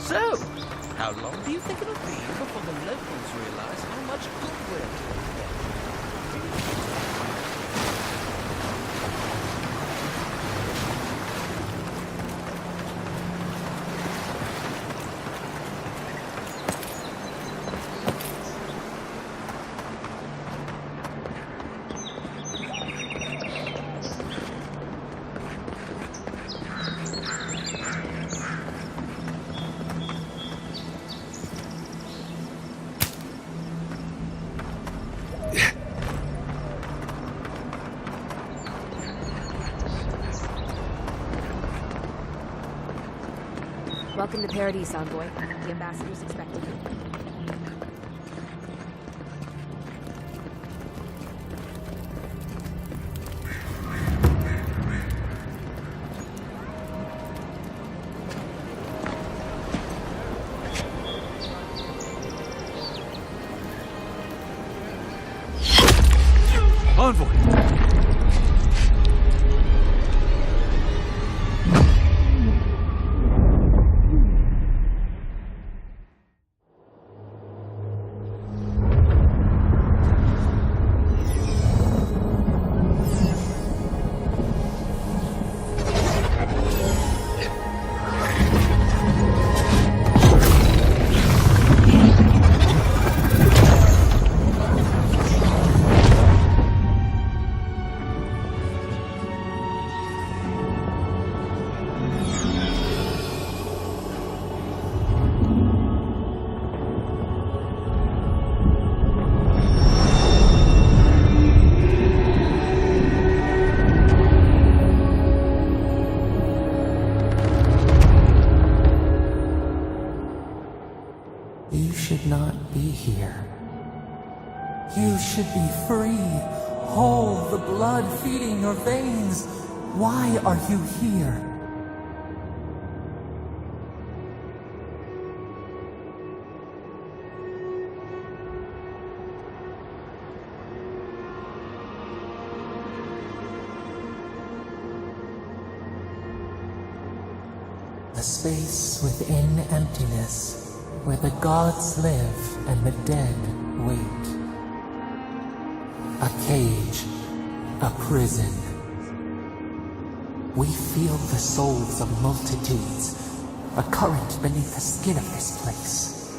So, how long do you think it'll be before the locals realize how much goodwill Welcome to Paradis, Envoy. The ambassador's expecting you. Envoy! You should not be here. You should be free, whole, the blood feeding your veins. Why are you here? A space within emptiness, where the gods live and the dead wait. A cage, a prison. We feel the souls of multitudes, a current beneath the skin of this place.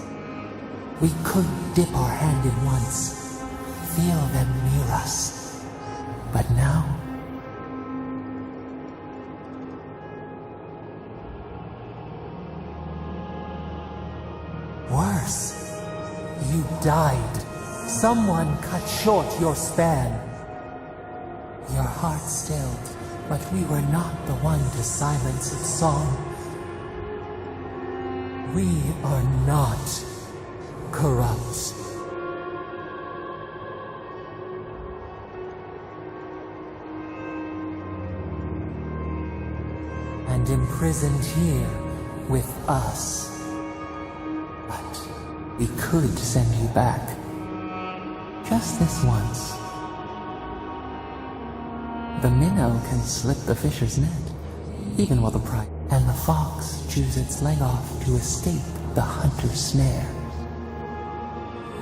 We could dip our hand in once, feel them near us, but now worse. You died. Someone cut short your span. Your heart stilled, but we were not the one to silence its song. We are not corrupt. And imprisoned here with us. We could send you back. Just this once. The minnow can slip the fisher's net, even while the pride and the fox chews its leg off to escape the hunter's snare.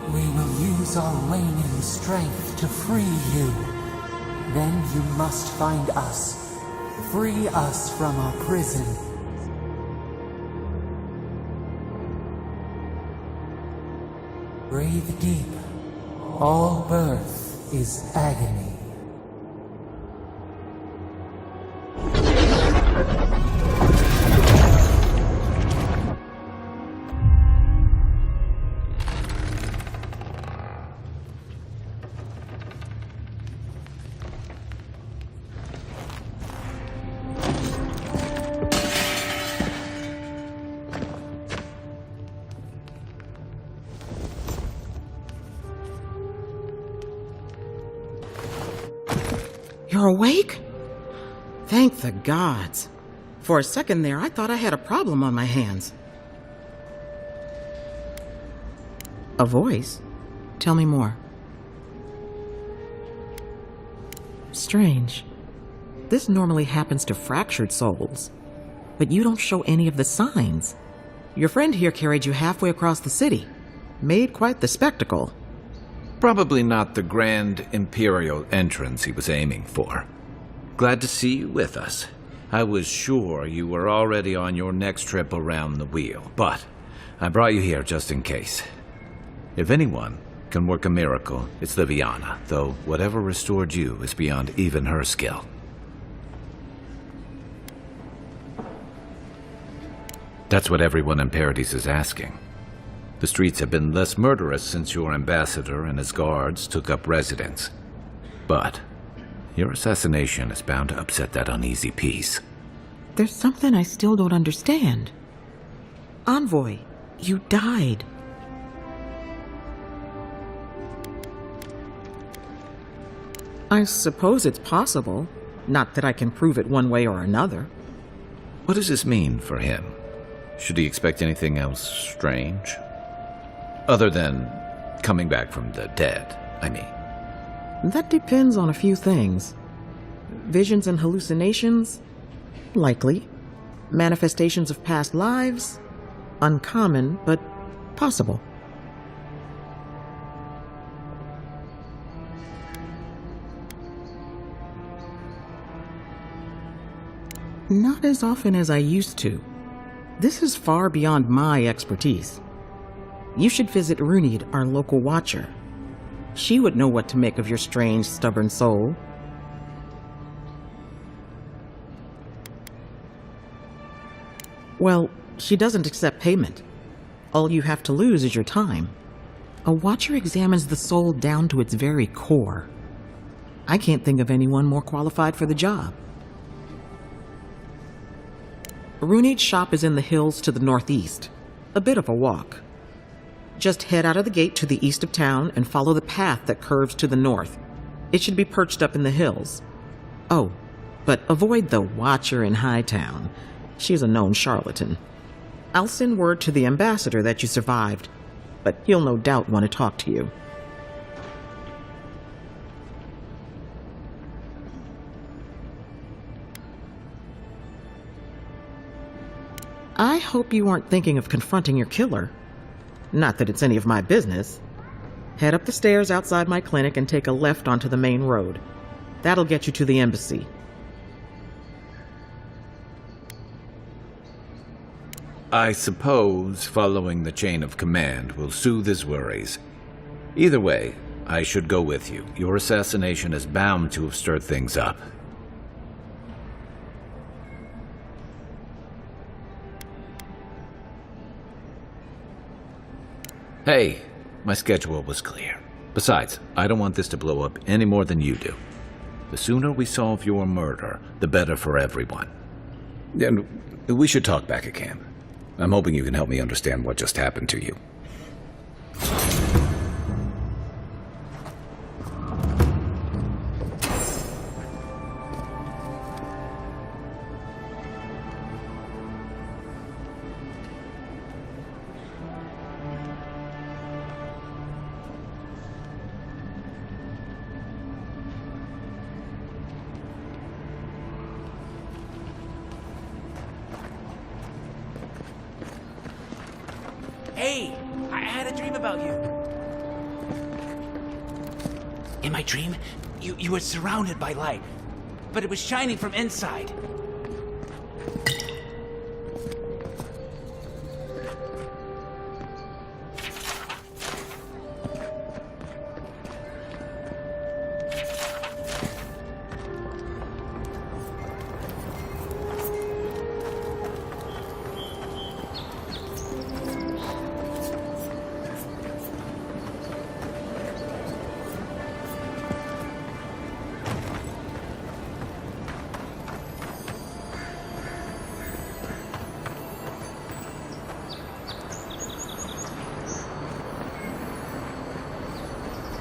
We will use our waning strength to free you. Then you must find us. Free us from our prison. Breathe deep. All birth is agony. You're awake? Thank the gods. For a second there, I thought I had a problem on my hands. A voice? Tell me more. Strange. This normally happens to fractured souls, but you don't show any of the signs. Your friend here carried you halfway across the city. Made quite the spectacle. Probably not the grand imperial entrance he was aiming for. Glad to see you with us. I was sure you were already on your next trip around the wheel, but I brought you here just in case. If anyone can work a miracle, it's Liviana, though whatever restored you is beyond even her skill. That's what everyone in Paradise is asking. The streets have been less murderous since your ambassador and his guards took up residence. But your assassination is bound to upset that uneasy peace. There's something I still don't understand. Envoy, you died. I suppose it's possible. Not that I can prove it one way or another. What does this mean for him? Should he expect anything else strange? Other than coming back from the dead, I mean. That depends on a few things. Visions and hallucinations? Likely. Manifestations of past lives? Uncommon, but possible. Not as often as I used to. This is far beyond my expertise. You should visit Runid, our local watcher. She would know what to make of your strange, stubborn soul. Well, she doesn't accept payment. All you have to lose is your time. A watcher examines the soul down to its very core. I can't think of anyone more qualified for the job. Runid's shop is in the hills to the northeast. A bit of a walk. Just head out of the gate to the east of town and follow the path that curves to the north. It should be perched up in the hills. Oh, but avoid the Watcher in Hightown. She's a known charlatan. I'll send word to the ambassador that you survived, but he'll no doubt want to talk to you. I hope you aren't thinking of confronting your killer. Not that it's any of my business. Head up the stairs outside my clinic and take a left onto the main road. That'll get you to the embassy. I suppose following the chain of command will soothe his worries. Either way, I should go with you. Your assassination is bound to have stirred things up. Hey, my schedule was clear. Besides, I don't want this to blow up any more than you do. The sooner we solve your murder, the better for everyone. And we should talk back at camp. I'm hoping you can help me understand what just happened to you. Hey, I had a dream about you. In my dream, you were surrounded by light, but it was shining from inside.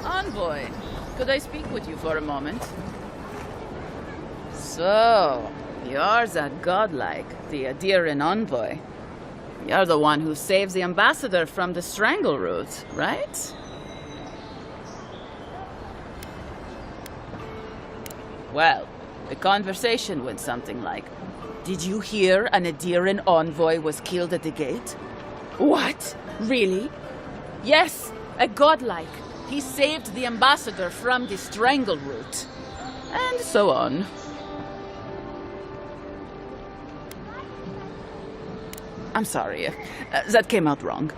Envoy, could I speak with you for a moment? So, you're that godlike, the Aediran envoy. You're the one who saves the ambassador from the strangle root, right? Well, the conversation went something like, did you hear an Aediran envoy was killed at the gate? What? Really? Yes, a godlike. He saved the ambassador from the strangle root. And so on. I'm sorry. That came out wrong.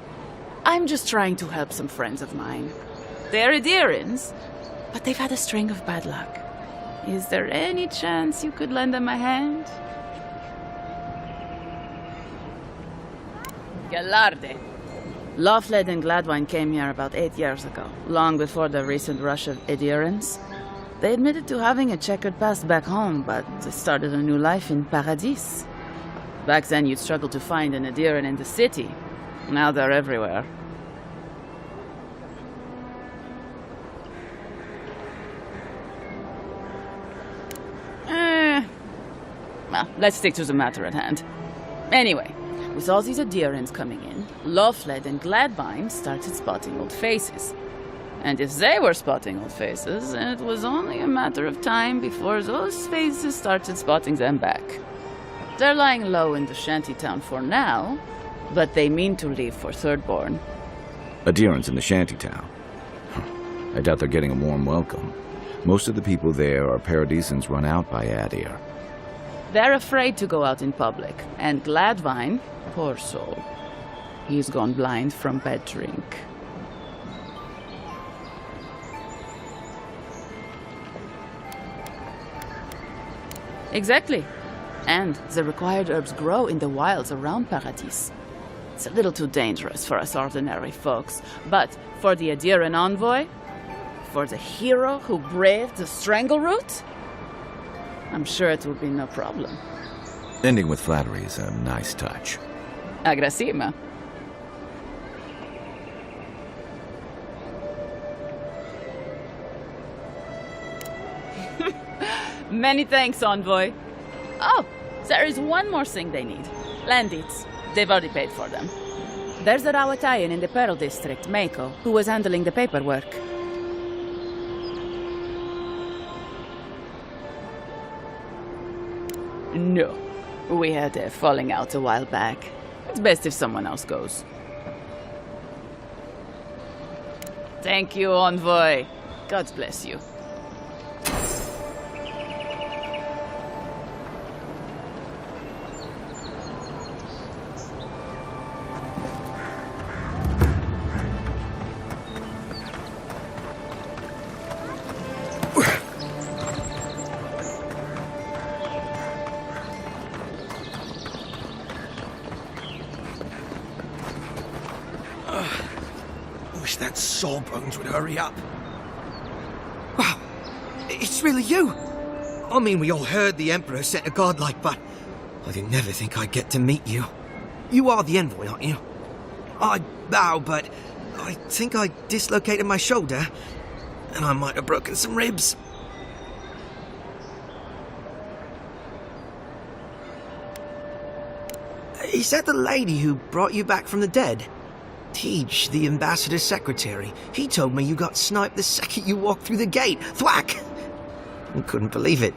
I'm just trying to help some friends of mine. They're Aedirans, but they've had a string of bad luck. Is there any chance you could lend them a hand? Galarde. Lawfled and Gladwine came here about 8 years ago, long before the recent rush of Aedirans. They admitted to having a checkered past back home, but they started a new life in Paradis. Back then you'd struggle to find an Aediran in the city. Now they're everywhere. Well, let's stick to the matter at hand. Anyway, with all these Aedirans coming in, Lawfled and Gladwine started spotting old faces. And if they were spotting old faces, it was only a matter of time before those faces started spotting them back. They're lying low in the shantytown for now, but they mean to leave for Thirdborn. Aedirans in the shantytown. I doubt they're getting a warm welcome. Most of the people there are Paradisans run out by Aedir. They're afraid to go out in public, and Gladwine, poor soul, he's gone blind from bad drink. Exactly. And the required herbs grow in the wilds around Paradis. It's a little too dangerous for us ordinary folks, but for the Aediran envoy, for the hero who braved the strangle root, I'm sure it will be no problem. Ending with flattery is a nice touch. Agrasima. Many thanks, envoy. Oh, there is one more thing they need. Land deeds. They've already paid for them. There's a Rawatayan in the Pearl District, Mako, who was handling the paperwork. No. We had a falling out a while back. It's best if someone else goes. Thank you, envoy. God bless you. That Sawbones would hurry up. Wow, it's really you. I mean, we all heard the Emperor sent a godlike, but I didn't never think I'd get to meet you. You are the envoy, aren't you? I bow, but I think I dislocated my shoulder, and I might have broken some ribs. Is that the lady who brought you back from the dead? Tej, the ambassador's secretary. He told me you got sniped the second you walked through the gate. Thwack! I couldn't believe it.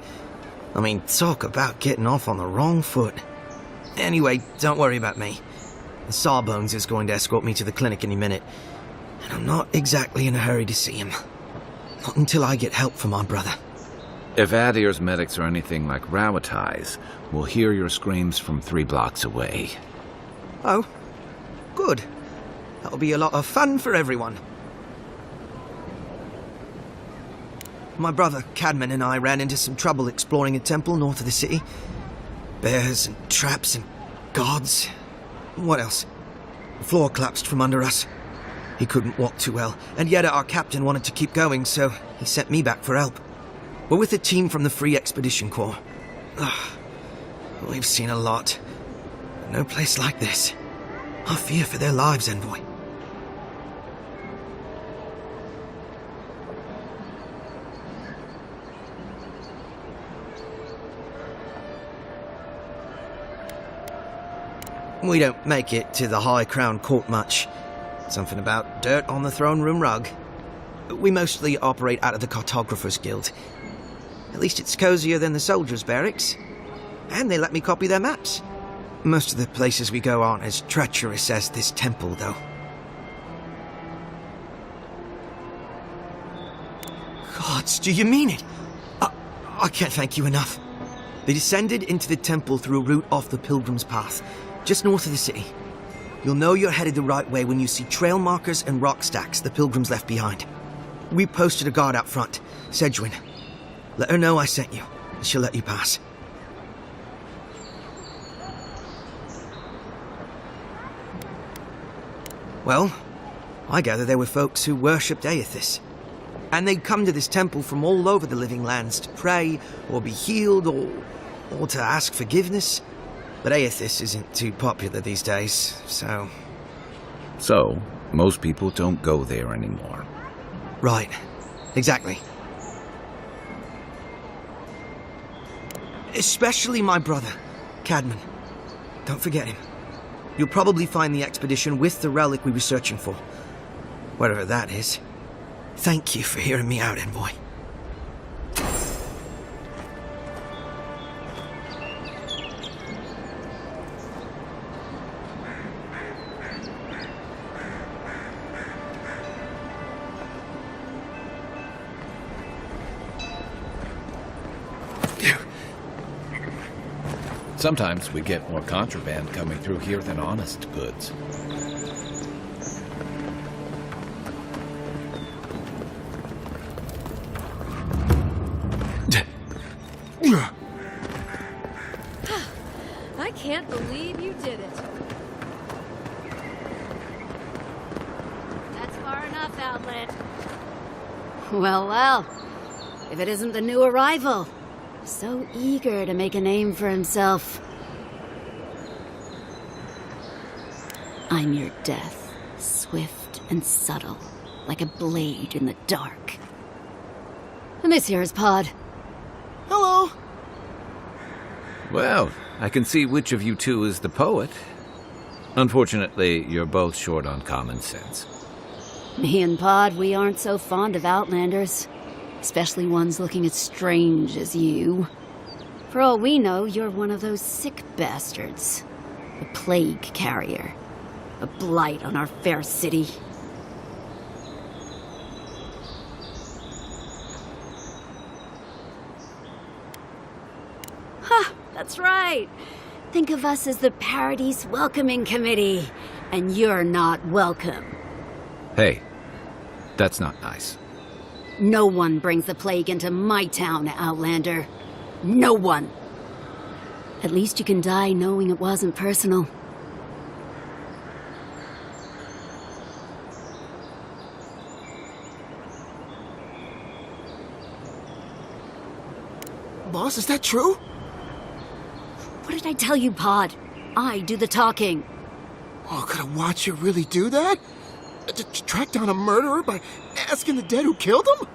I mean, talk about getting off on the wrong foot. Anyway, don't worry about me. The Sawbones is going to escort me to the clinic any minute, and I'm not exactly in a hurry to see him. Not until I get help from my brother. If Adir's medics are anything like Rowatai's, we'll hear your screams from 3 blocks away. Oh, good. That'll be a lot of fun for everyone. My brother, Cadman, and I ran into some trouble exploring a temple north of the city. Bears and traps and guards. What else? The floor collapsed from under us. He couldn't walk too well, and yet our captain wanted to keep going, so he sent me back for help. We're with a team from the Free Expedition Corps. We've seen a lot. No place like this. I fear for their lives, Envoy. We don't make it to the High Crown Court much. Something about dirt on the throne room rug. We mostly operate out of the Cartographer's Guild. At least it's cozier than the soldiers' barracks. And they let me copy their maps. Most of the places we go aren't as treacherous as this temple, though. Gods, do you mean it? I can't thank you enough. They descended into the temple through a route off the Pilgrim's Path, just north of the city. You'll know you're headed the right way when you see trail markers and rock stacks the Pilgrims left behind. We posted a guard out front, Sedgwin. Let her know I sent you, and she'll let you pass. Well, I gather there were folks who worshipped Aethys. And they'd come to this temple from all over the living lands to pray, or be healed, or to ask forgiveness. But Aethys isn't too popular these days, so... So, most people don't go there anymore. Right. Exactly. Especially my brother, Cadman. Don't forget him. You'll probably find the expedition with the relic we were searching for. Whatever that is. Thank you for hearing me out, Envoy. Sometimes we get more contraband coming through here than honest goods. I can't believe you did it. That's far enough, Outlet. Well, if it isn't the new arrival. So eager to make a name for himself. I'm your death, swift and subtle, like a blade in the dark. And this here is Pod. Hello. Well, I can see which of you two is the poet. Unfortunately, you're both short on common sense. Me and Pod, we aren't so fond of Outlanders. Especially ones looking as strange as you. For all we know, you're one of those sick bastards. A plague carrier. A blight on our fair city. Ha! That's right. Think of us as the Paradise Welcoming Committee. And you're not welcome. Hey, that's not nice. No one brings the plague into my town, Outlander. No one. At least you can die knowing it wasn't personal. Boss, is that true? What did I tell you, Pod? I do the talking. Oh, could a watcher really do that? To track down a murderer by asking the dead who killed him?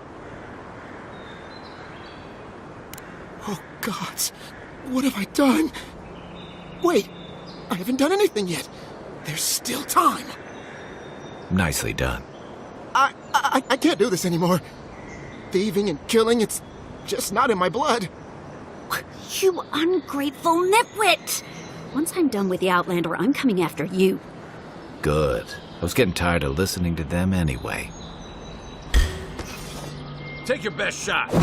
Oh, gods. What have I done? Wait, I haven't done anything yet. There's still time. Nicely done. I can't do this anymore. Thieving and killing, it's just not in my blood. You ungrateful nitwit! Once I'm done with the Outlander, I'm coming after you. Good. I was getting tired of listening to them anyway. Take your best shot.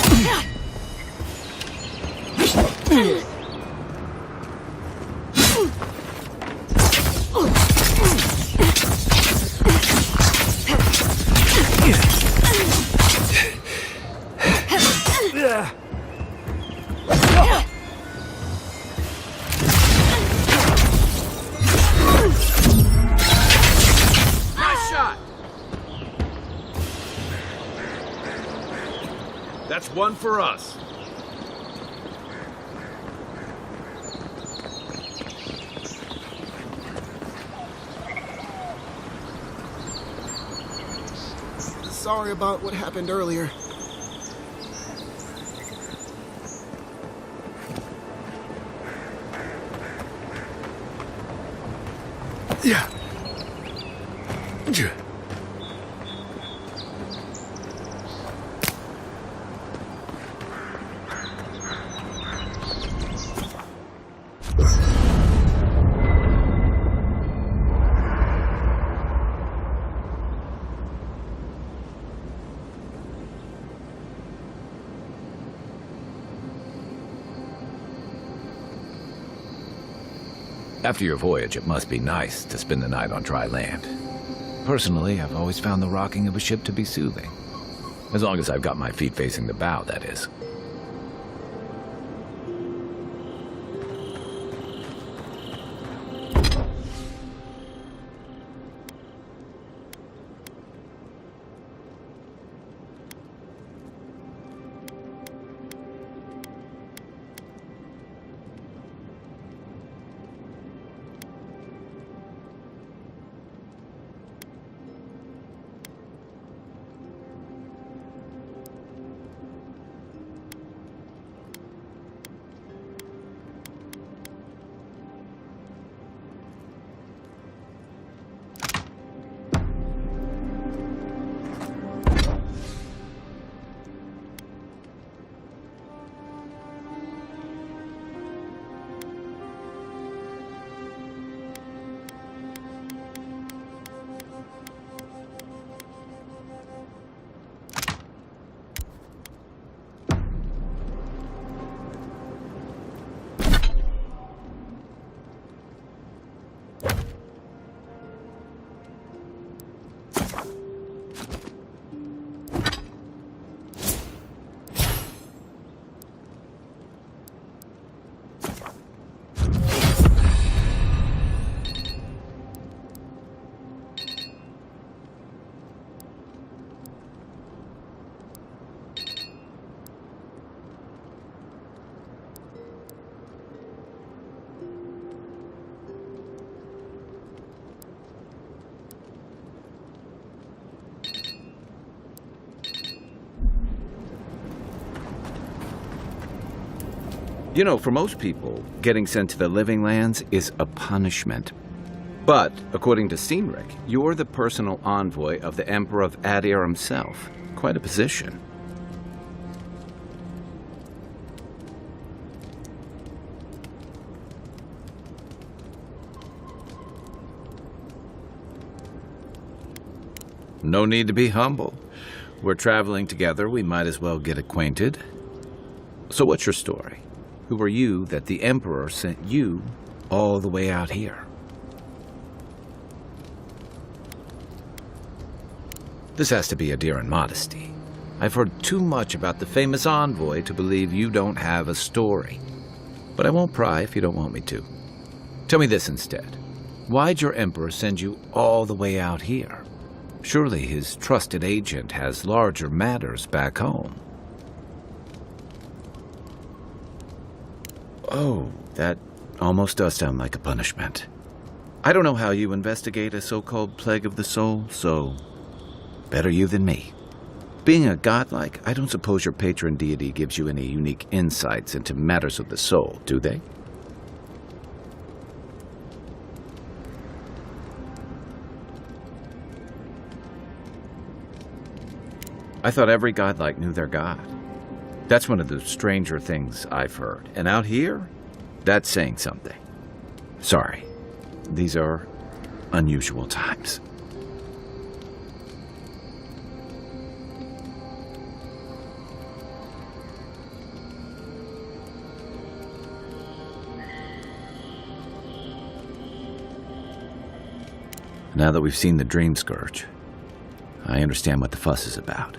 Nice shot. That's one for us. Sorry about what happened earlier. Yeah. After your voyage, it must be nice to spend the night on dry land. Personally, I've always found the rocking of a ship to be soothing. As long as I've got my feet facing the bow, that is. You know, for most people, getting sent to the Living Lands is a punishment. But, according to DeinyG, you're the personal envoy of the Emperor of Adir himself. Quite a position. No need to be humble. We're traveling together, we might as well get acquainted. So what's your story? Who are you that the Emperor sent you all the way out here? This has to be Adiran modesty. I've heard too much about the famous envoy to believe you don't have a story. But I won't pry if you don't want me to. Tell me this instead. Why'd your Emperor send you all the way out here? Surely his trusted agent has larger matters back home. Oh, that almost does sound like a punishment. I don't know how you investigate a so-called plague of the soul, so better you than me. Being a godlike, I don't suppose your patron deity gives you any unique insights into matters of the soul, do they? I thought every godlike knew their god. That's one of the stranger things I've heard. And out here, that's saying something. Sorry, these are unusual times. Now that we've seen the Dream Scourge, I understand what the fuss is about.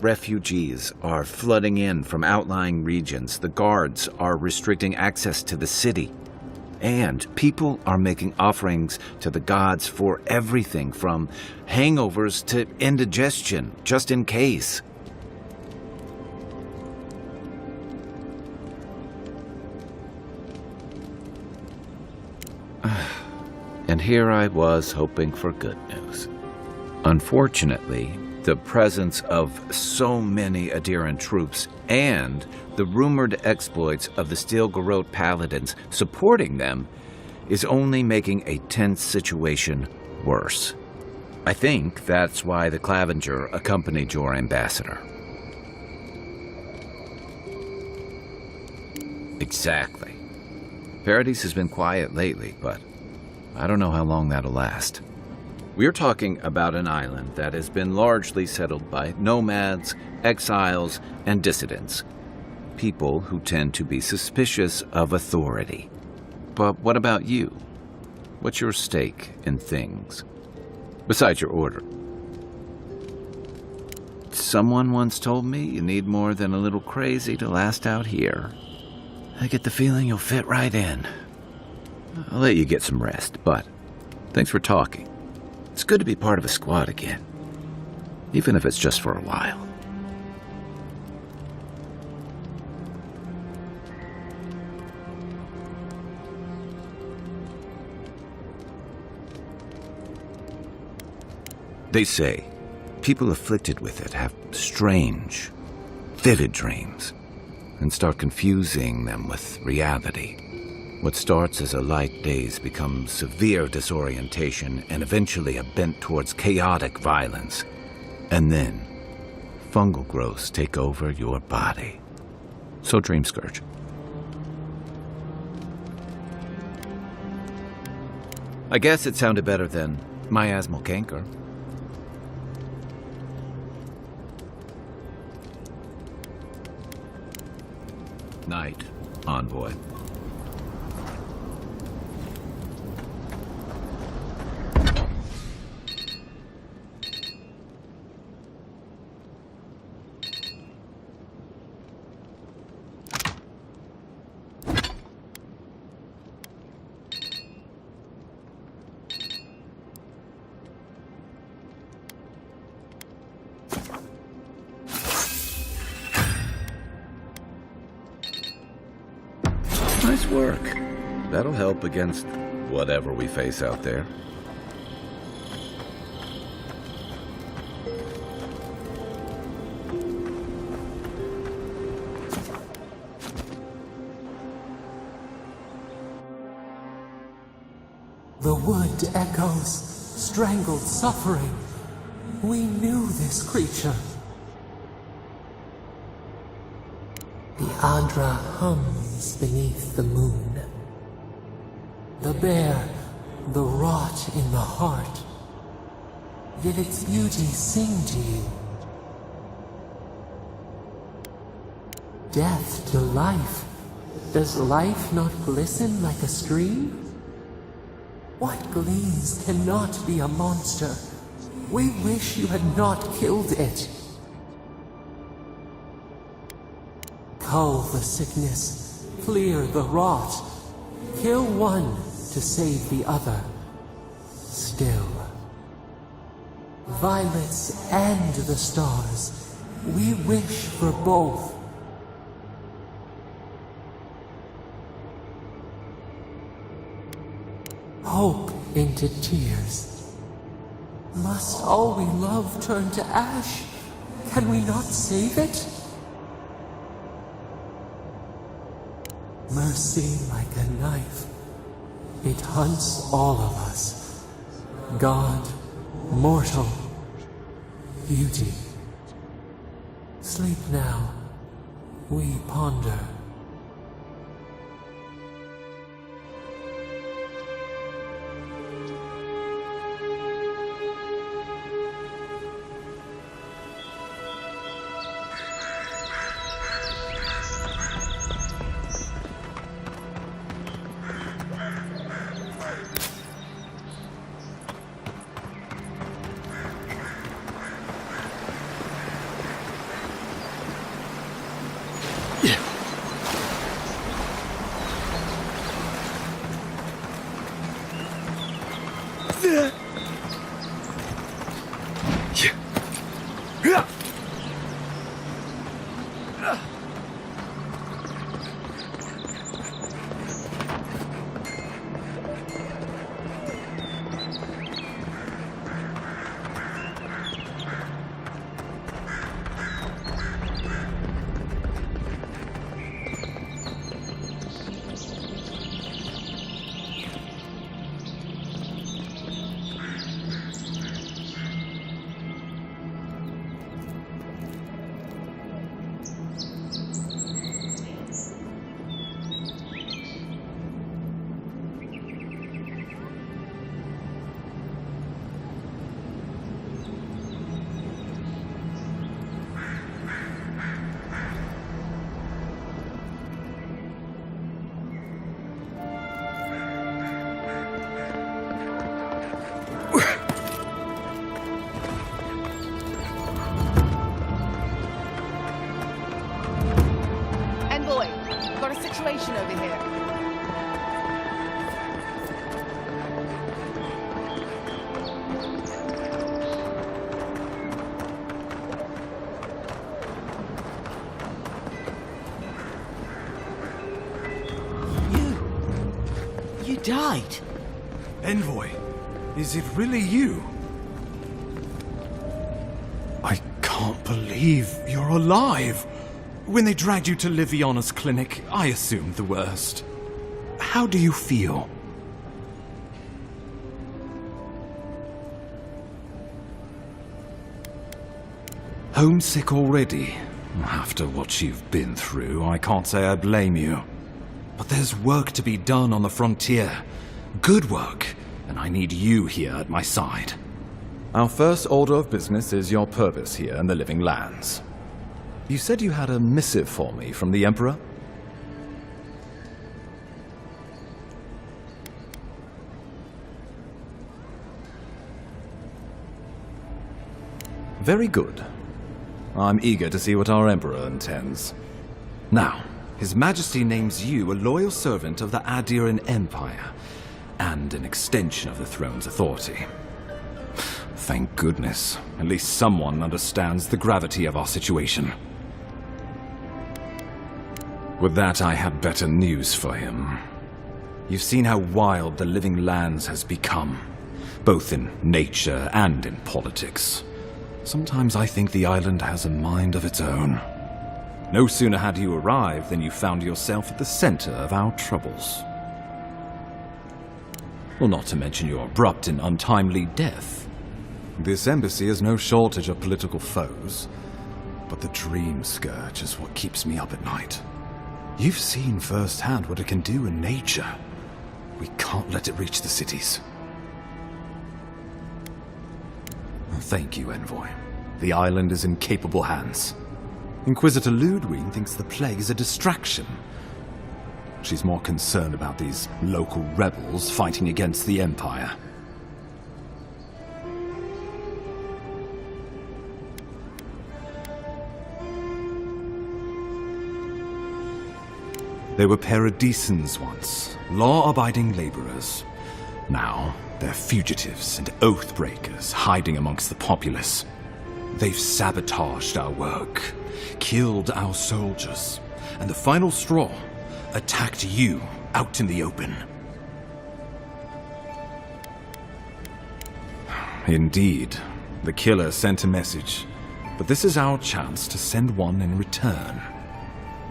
Refugees are flooding in from outlying regions. The guards are restricting access to the city. And people are making offerings to the gods for everything from hangovers to indigestion, just in case. And here I was hoping for good news. Unfortunately, the presence of so many Adiran troops and the rumored exploits of the Steel Garrote paladins supporting them is only making a tense situation worse. I think that's why the Clavenger accompanied your ambassador. Exactly. Paradise has been quiet lately, but I don't know how long that'll last. We're talking about an island that has been largely settled by nomads, exiles, and dissidents. People who tend to be suspicious of authority. But what about you? What's your stake in things? Besides your order. Someone once told me you need more than a little crazy to last out here. I get the feeling you'll fit right in. I'll let you get some rest, but thanks for talking. It's good to be part of a squad again, even if it's just for a while. They say people afflicted with it have strange, vivid dreams and start confusing them with reality. What starts as a light daze becomes severe disorientation and eventually a bent towards chaotic violence. And then, fungal growths take over your body. So Dream Scourge. I guess it sounded better than miasmal canker. Night, envoy. Nice work. That'll help against whatever we face out there. The wood echoes, strangled suffering. We knew this creature. The Adra hums beneath the moon. The bare, the rot in the heart. Did its beauty sing to you? Death to life. Does life not glisten like a stream? What gleams cannot be a monster? We wish you had not killed it. Cull the sickness, clear the rot, kill one to save the other. Still, violets and the stars, we wish for both. Hope into tears. Must all we love turn to ash? Can we not save it? Mercy like a knife. It hunts all of us. God, mortal, beauty. Sleep now. We ponder. situation over here. You died. Envoy, is it really you? I can't believe you're alive. When they dragged you to Liviona's clinic, I assumed the worst. How do you feel? Homesick already? After what you've been through, I can't say I blame you. But there's work to be done on the frontier. Good work, and I need you here at my side. Our first order of business is your purpose here in the Living Lands. You said you had a missive for me from the Emperor? Very good. I'm eager to see what our Emperor intends. Now, His Majesty names you a loyal servant of the Adeiran Empire, and an extension of the throne's authority. Thank goodness. At least someone understands the gravity of our situation. With that, I have better news for him. You've seen how wild the Living Lands has become, both in nature and in politics. Sometimes I think the island has a mind of its own. No sooner had you arrived than you found yourself at the center of our troubles. Well, not to mention your abrupt and untimely death. This embassy has no shortage of political foes, but the dream scourge is what keeps me up at night. You've seen firsthand what it can do in nature. We can't let it reach the cities. Thank you, Envoy. The island is in capable hands. Inquisitor Ludwig thinks the plague is a distraction. She's more concerned about these local rebels fighting against the Empire. They were paradisans once, law-abiding laborers. Now, they're fugitives and oath-breakers hiding amongst the populace. They've sabotaged our work, killed our soldiers, and the final straw, attacked you out in the open. Indeed, the killer sent a message, but this is our chance to send one in return.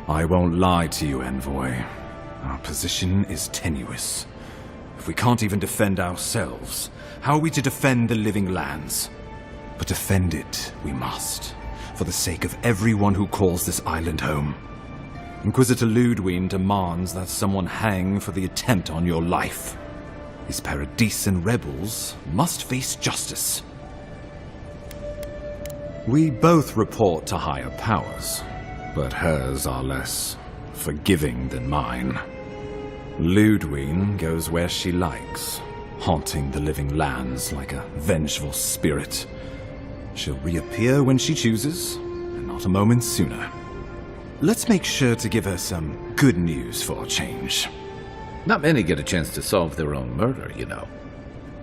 I won't lie to you, Envoy. Our position is tenuous. If we can't even defend ourselves, how are we to defend the Living Lands? But defend it we must, for the sake of everyone who calls this island home. Inquisitor Ludwig demands that someone hang for the attempt on your life. These Paradisan rebels must face justice. We both report to higher powers, but hers are less forgiving than mine. Ludwig goes where she likes, haunting the Living Lands like a vengeful spirit. She'll reappear when she chooses, and not a moment sooner. Let's make sure to give her some good news for a change. Not many get a chance to solve their own murder, you know.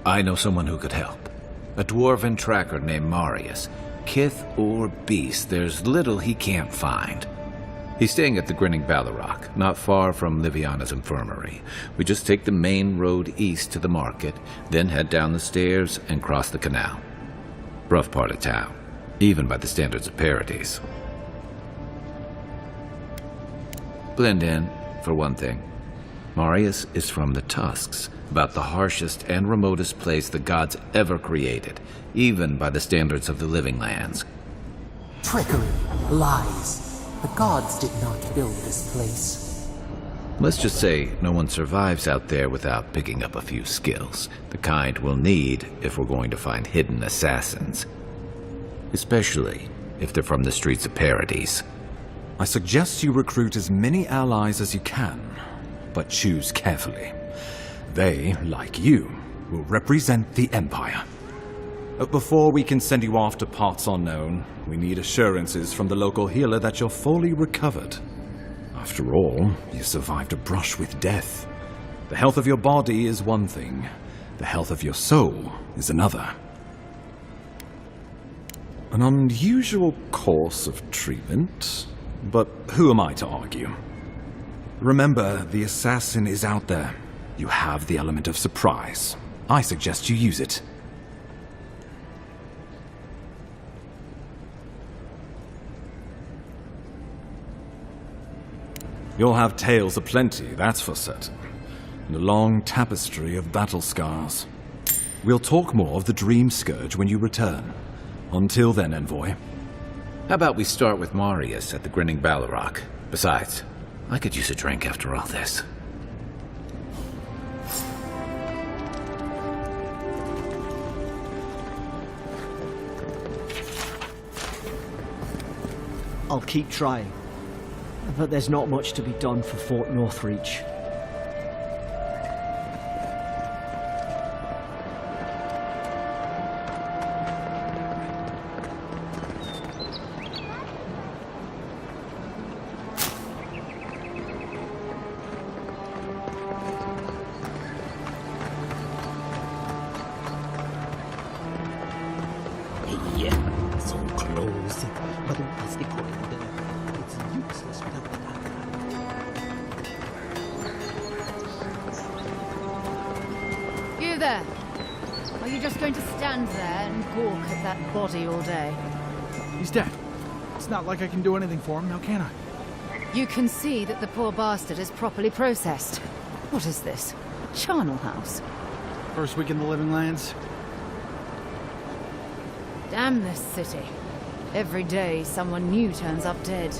I know someone who could help. A dwarven tracker named Marius. Kith or beast, there's little he can't find. He's staying at the Grinning Ballarrock, not far from Liviana's infirmary. We just take the main road east to the market, then head down the stairs and cross the canal. Rough part of town, even by the standards of Paradise. Blend in, for one thing. Marius is from the Tusks, about the harshest and remotest place the gods ever created, even by the standards of the Living Lands. Trickery, lies. The gods did not build this place. Let's just say no one survives out there without picking up a few skills, the kind we'll need if we're going to find hidden assassins. Especially if they're from the streets of Paradise. I suggest you recruit as many allies as you can, but choose carefully. They, like you, will represent the Empire. Before we can send you off to parts unknown, we need assurances from the local healer that you're fully recovered. After all, you survived a brush with death. The health of your body is one thing. The health of your soul is another. An unusual course of treatment, but who am I to argue? Remember, the assassin is out there. You have the element of surprise. I suggest you use it. You'll have tales aplenty, that's for certain. And a long tapestry of battle scars. We'll talk more of the Dream Scourge when you return. Until then, Envoy. How about we start with Marius at the Grinning Ballarrock? Besides, I could use a drink after all this. I'll keep trying. But there's not much to be done for Fort Northreach. Yeah, so close. But it's useless without the You there! Are you just going to stand there and gawk at that body all day? He's dead. It's not like I can do anything for him, now can I? You can see that the poor bastard is properly processed. What is this? Charnel House? First week in the Living Lands. Damn this city. Every day someone new turns up dead.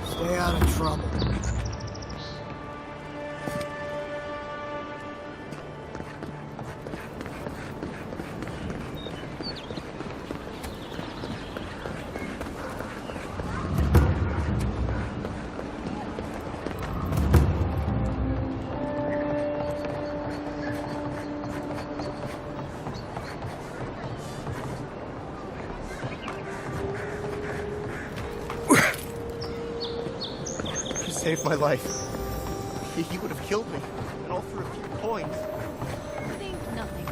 Stay out of trouble. Saved my life. He would have killed me, and all for a few coins. Think nothing.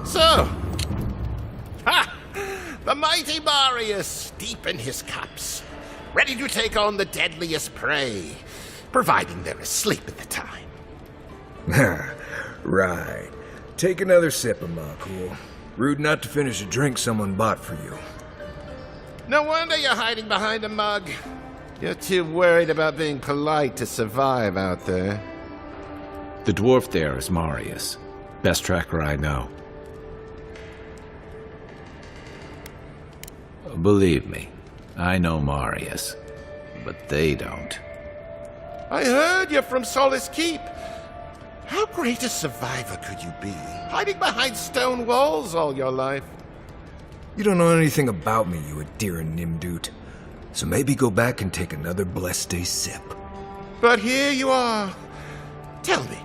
So, the mighty Marius, deep in his cups, ready to take on the deadliest prey, providing they're asleep at the time. Right. Take another sip of my cool. Rude not to finish a drink someone bought for you. No wonder you're hiding behind a mug. You're too worried about being polite to survive out there. The dwarf there is Marius. Best tracker I know. Believe me, I know Marius, but they don't. I heard you're from Solace Keep. How great a survivor could you be, hiding behind stone walls all your life? You don't know anything about me, you Adira Nimdut. So maybe go back and take another blessed day sip. But here you are. Tell me,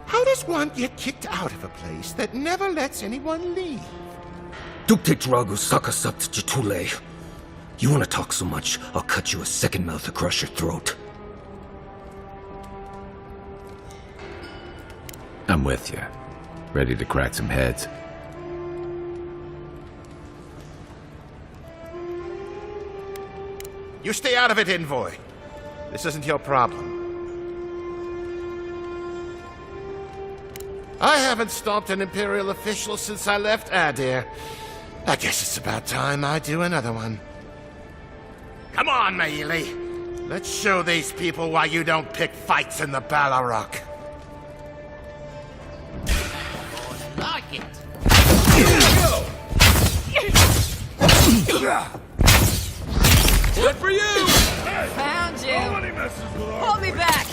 how does one get kicked out of a place that never lets anyone leave? Dukte Dragu Sakasat Jitule. You want to talk so much, I'll cut you a second mouth across your throat. I'm with you. Ready to crack some heads. You stay out of it, Envoy. This isn't your problem. I haven't stopped an Imperial official since I left Adir. I guess it's about time I do another one. Come on, Maili. Let's show these people why you don't pick fights in the Ballarok. Like it. Good for you! Found you! Nobody messes with our Hold me back!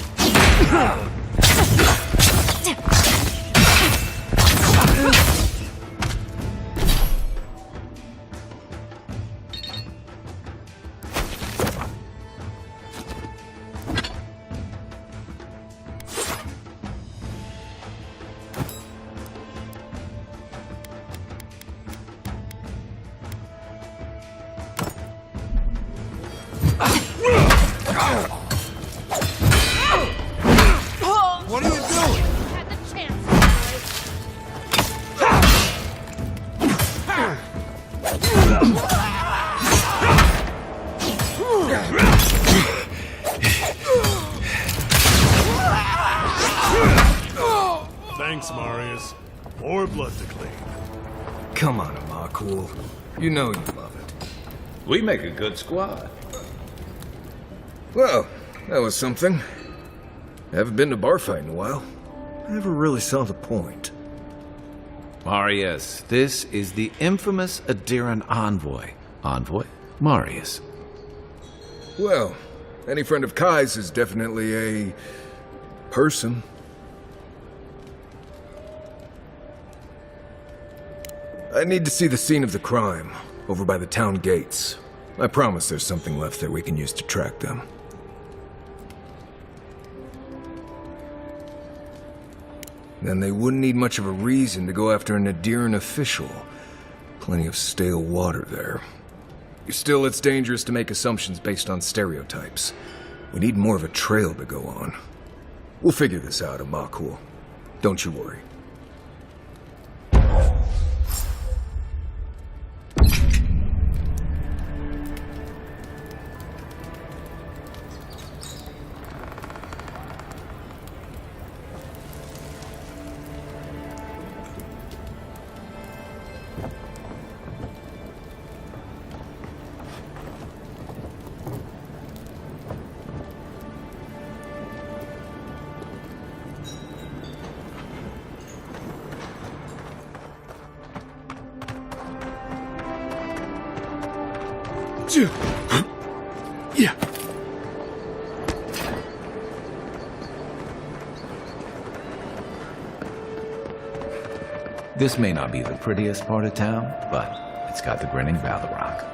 What are you doing? Had the chance. Thanks, Marius. More blood to clean. Come on, Amakul. You know you love it. We make a good squad. Well, that was something. Haven't been to bar fight in a while. Never really saw the point. Marius, this is the infamous Adiran envoy. Envoy? Marius. Well, any friend of Kai's is definitely a... person. I need to see the scene of the crime, over by the town gates. I promise there's something left there we can use to track them. Then they wouldn't need much of a reason to go after an Adiran official. Plenty of stale water there. Still, it's dangerous to make assumptions based on stereotypes. We need more of a trail to go on. We'll figure this out, Amakul. Don't you worry. Yeah. This may not be the prettiest part of town, but it's got the grinning Ballarok.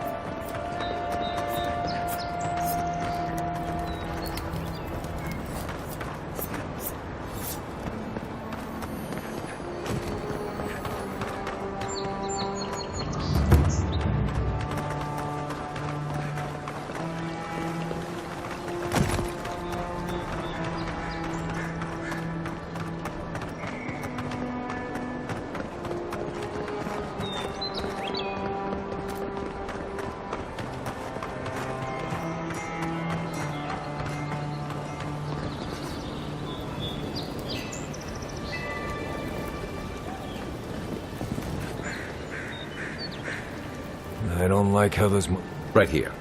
I don't like how those... Right here.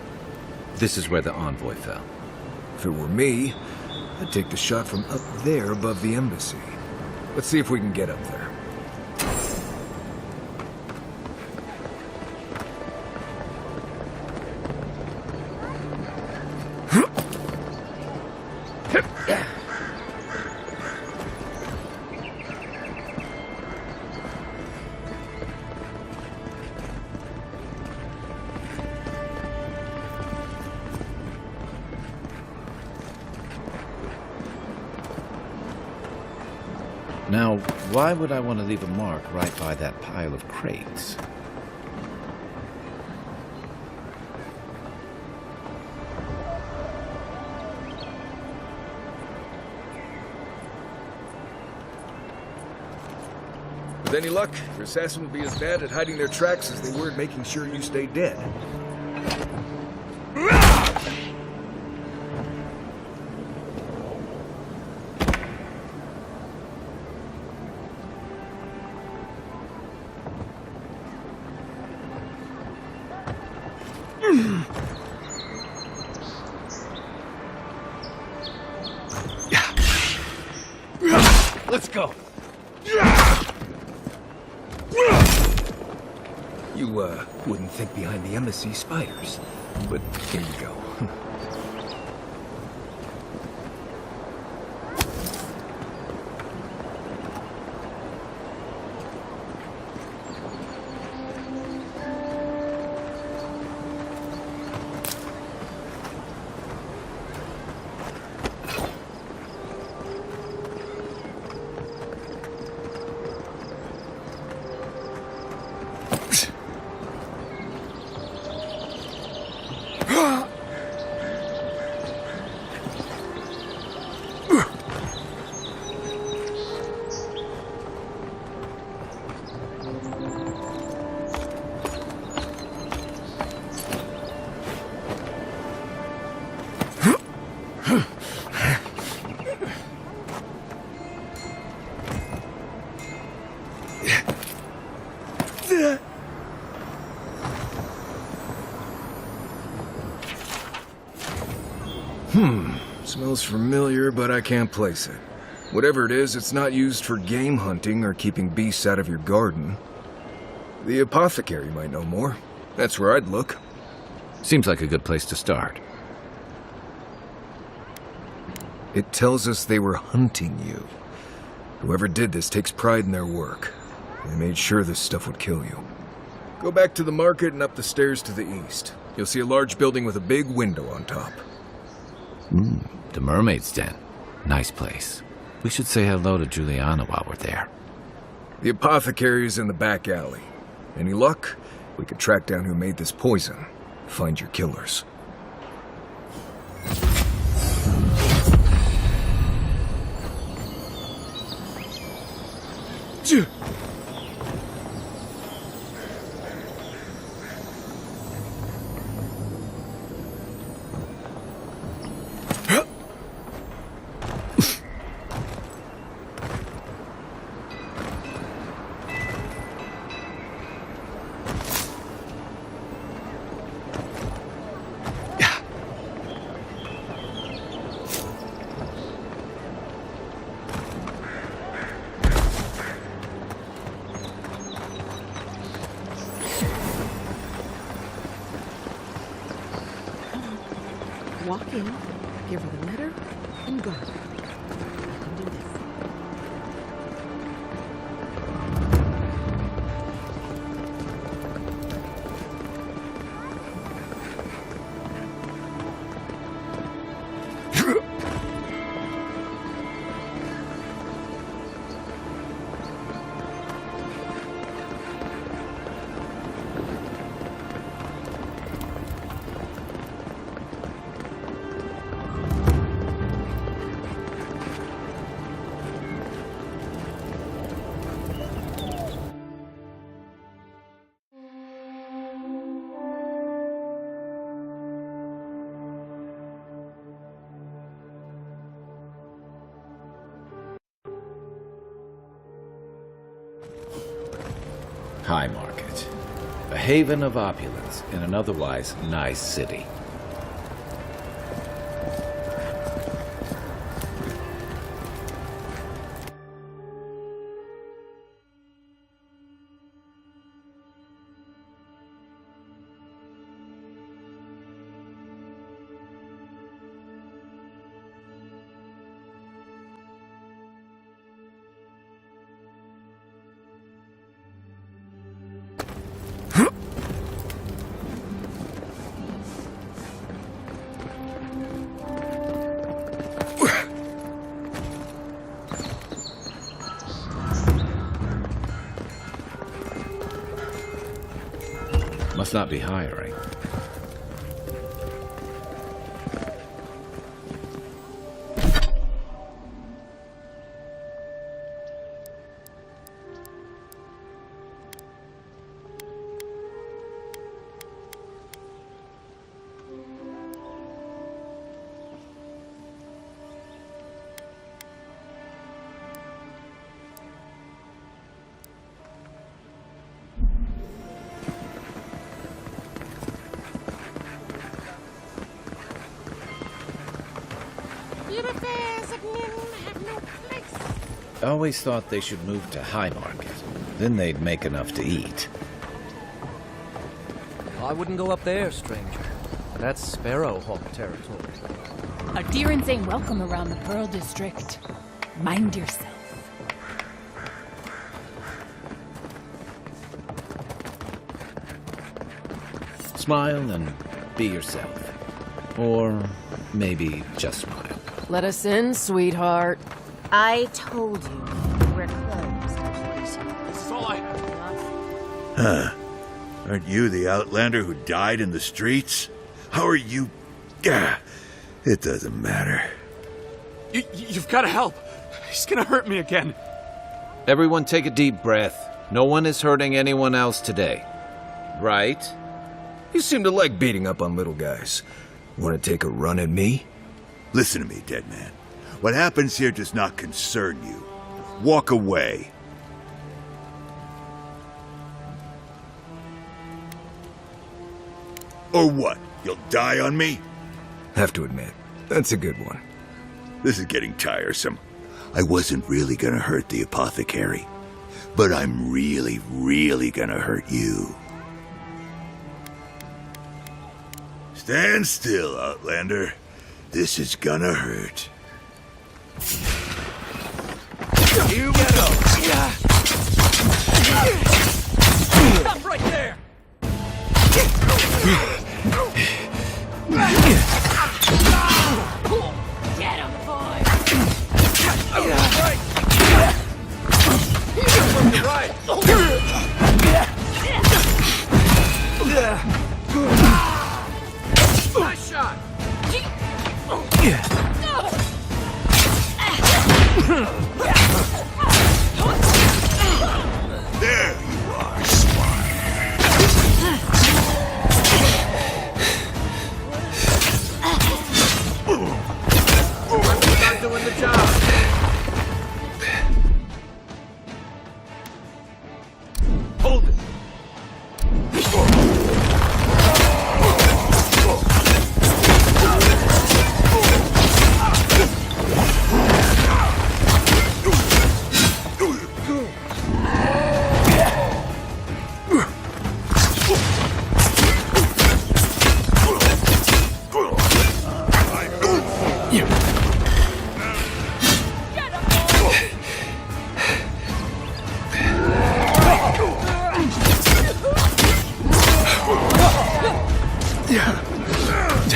This is where the envoy fell. If it were me, I'd take the shot from up there above the embassy. Let's see if we can get up there. Now, why would I want to leave a mark right by that pile of crates? With any luck, your assassin will be as bad at hiding their tracks as they were at making sure you stay dead. Let's go. You, wouldn't think behind the embassy spiders, but here you go. Smells familiar, but I can't place it. Whatever it is, it's not used for game hunting or keeping beasts out of your garden. The apothecary might know more. That's where I'd look. Seems like a good place to start. It tells us they were hunting you. Whoever did this takes pride in their work. They made sure this stuff would kill you. Go back to the market and up the stairs to the east. You'll see a large building with a big window on top. The Mermaid's Den. Nice place. We should say hello to Juliana while we're there. The apothecary is in the back alley. Any luck? We could track down who made this poison. Find your killers. Walk in, give her the letter, and go. I can do this. High Market. A haven of opulence in an otherwise nice city. Must not be hiring. I always thought they should move to High Market. Then they'd make enough to eat. I wouldn't go up there, stranger. That's Sparrowhawk territory. Adherents ain't welcome around the Pearl District. Mind yourself. Smile and be yourself. Or maybe just smile. Let us in, sweetheart. I told you we're closed. This is all I have. Huh. Aren't you the Outlander who died in the streets? How are you... Gah, it doesn't matter. You've got to help. He's gonna hurt me again. Everyone take a deep breath. No one is hurting anyone else today. Right? You seem to like beating up on little guys. Want to take a run at me? Listen to me, dead man. What happens here does not concern you. Walk away. Or what? You'll die on me? Have to admit, that's a good one. This is getting tiresome. I wasn't really gonna hurt the apothecary, but I'm really, really gonna hurt you. Stand still, Outlander. This is gonna hurt. You go. Stop right there. Get him, boy! Right. Nice shot. There you are, swine. Not doing the job. Hold it.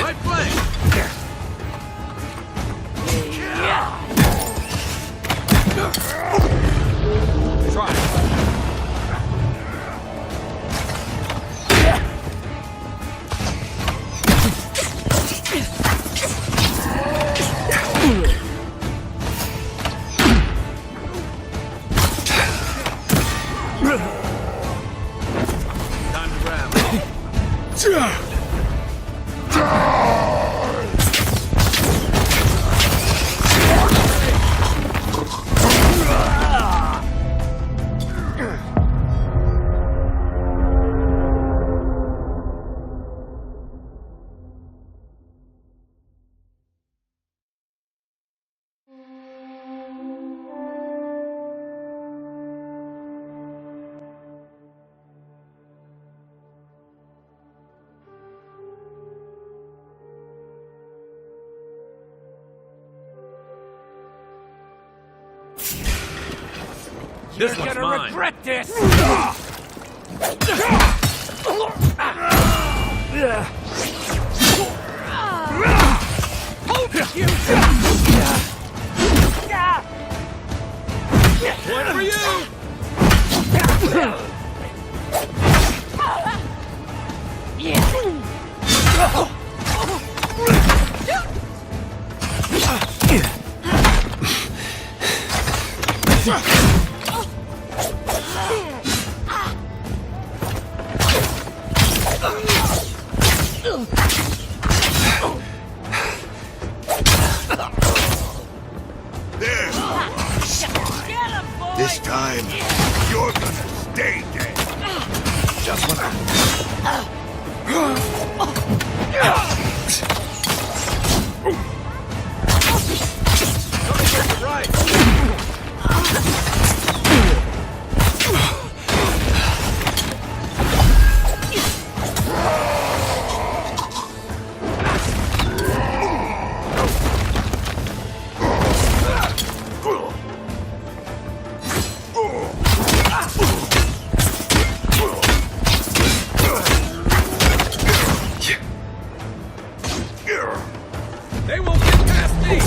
Right flank. Try. Time to grab. This one's mine. Regret this! One for you! This time, you're gonna stay dead. Just when They won't get past me!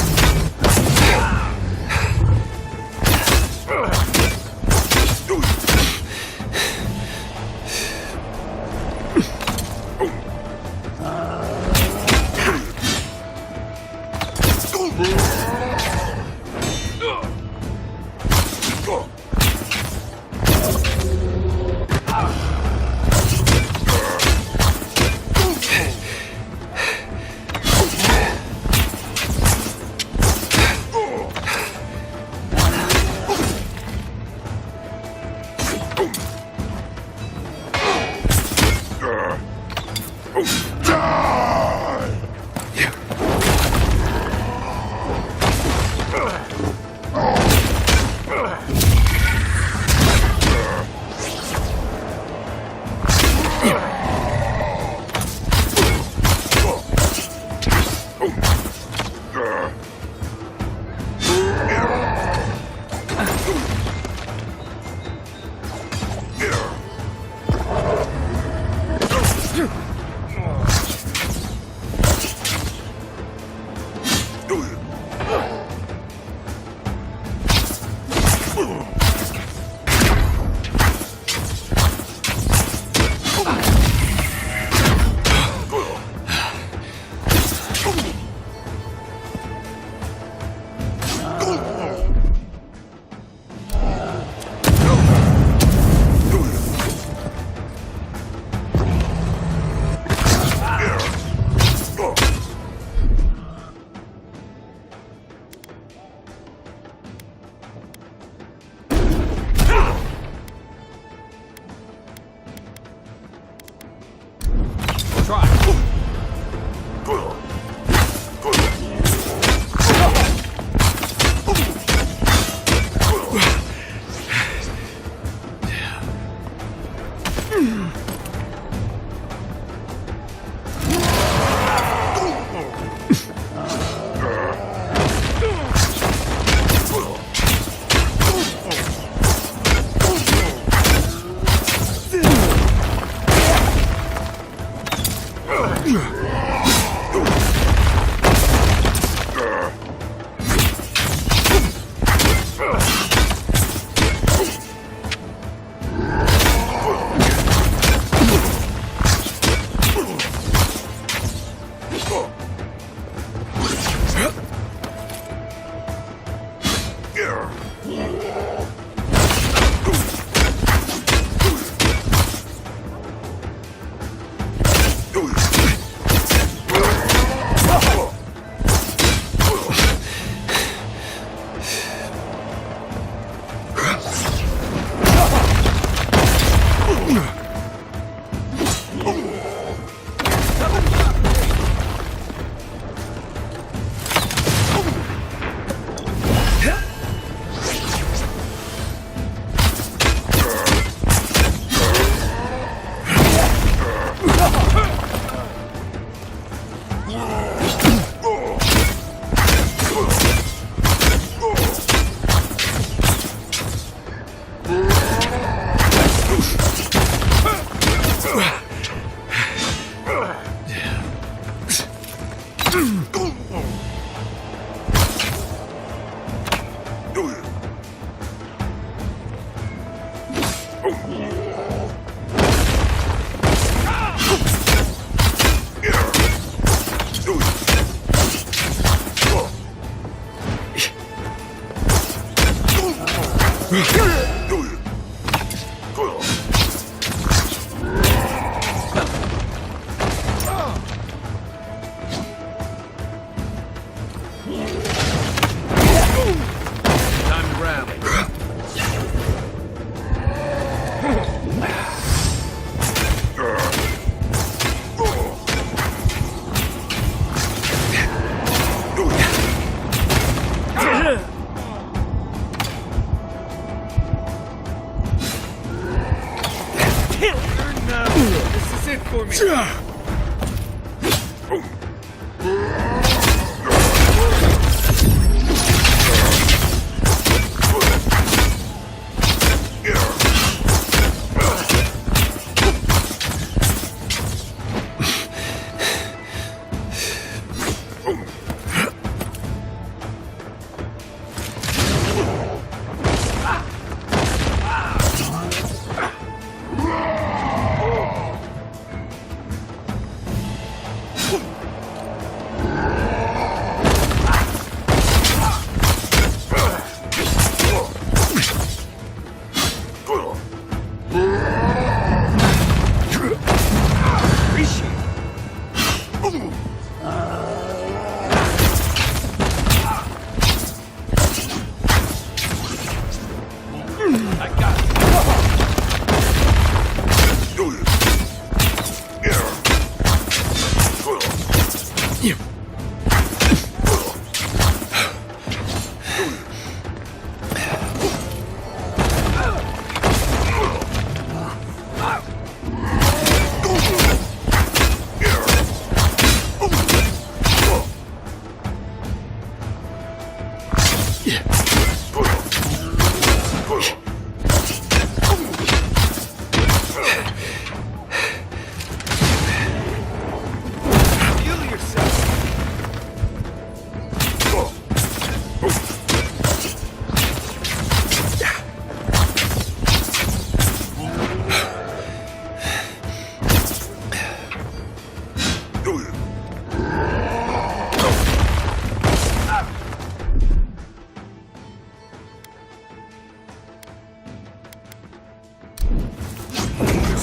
Time to rally. This is it for me.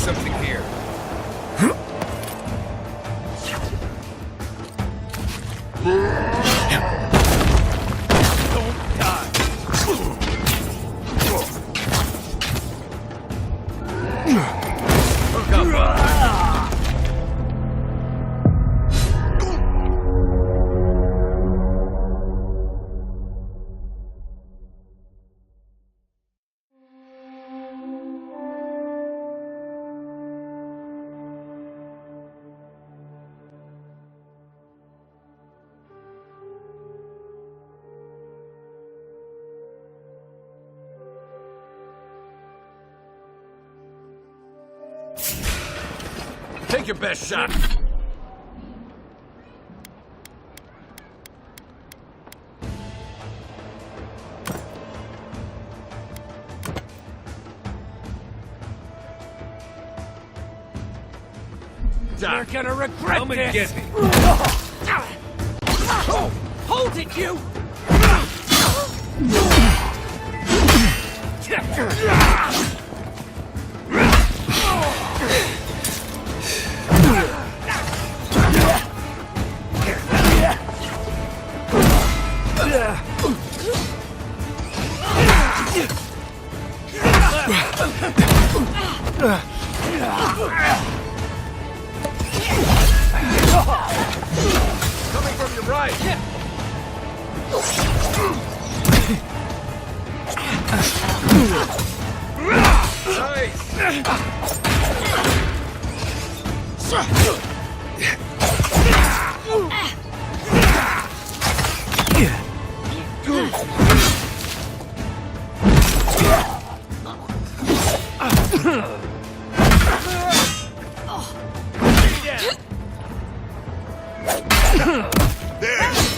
Something here. Don't die. Come on. Take your best shot. You're gonna regret Come and this! get me. Oh, hold it, you! Coming from your right.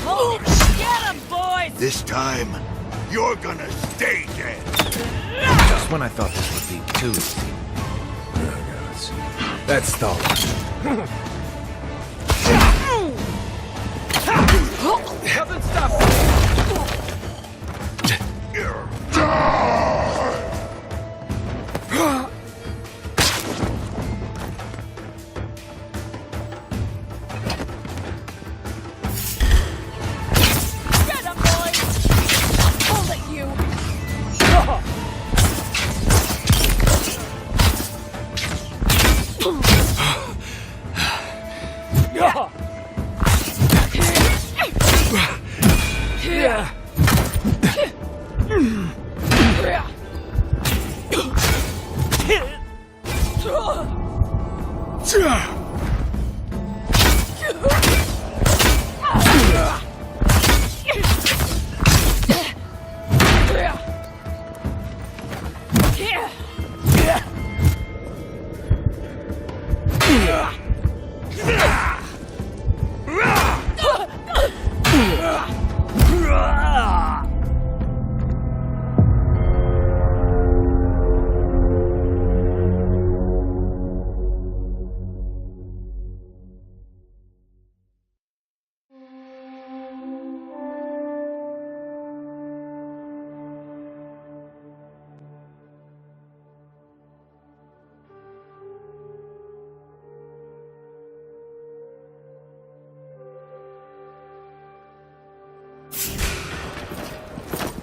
Oh, get him, boys! This time, you're gonna stay dead. Just when I thought this would be too easy. That's the Nothing stops me.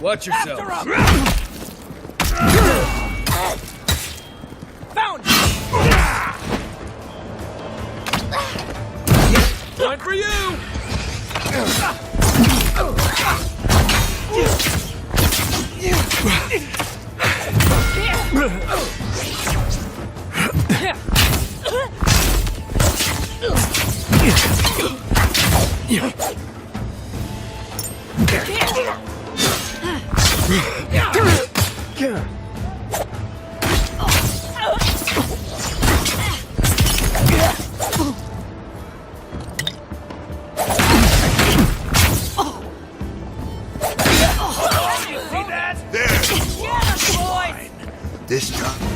Watch yourself. Found you! One for you! This time.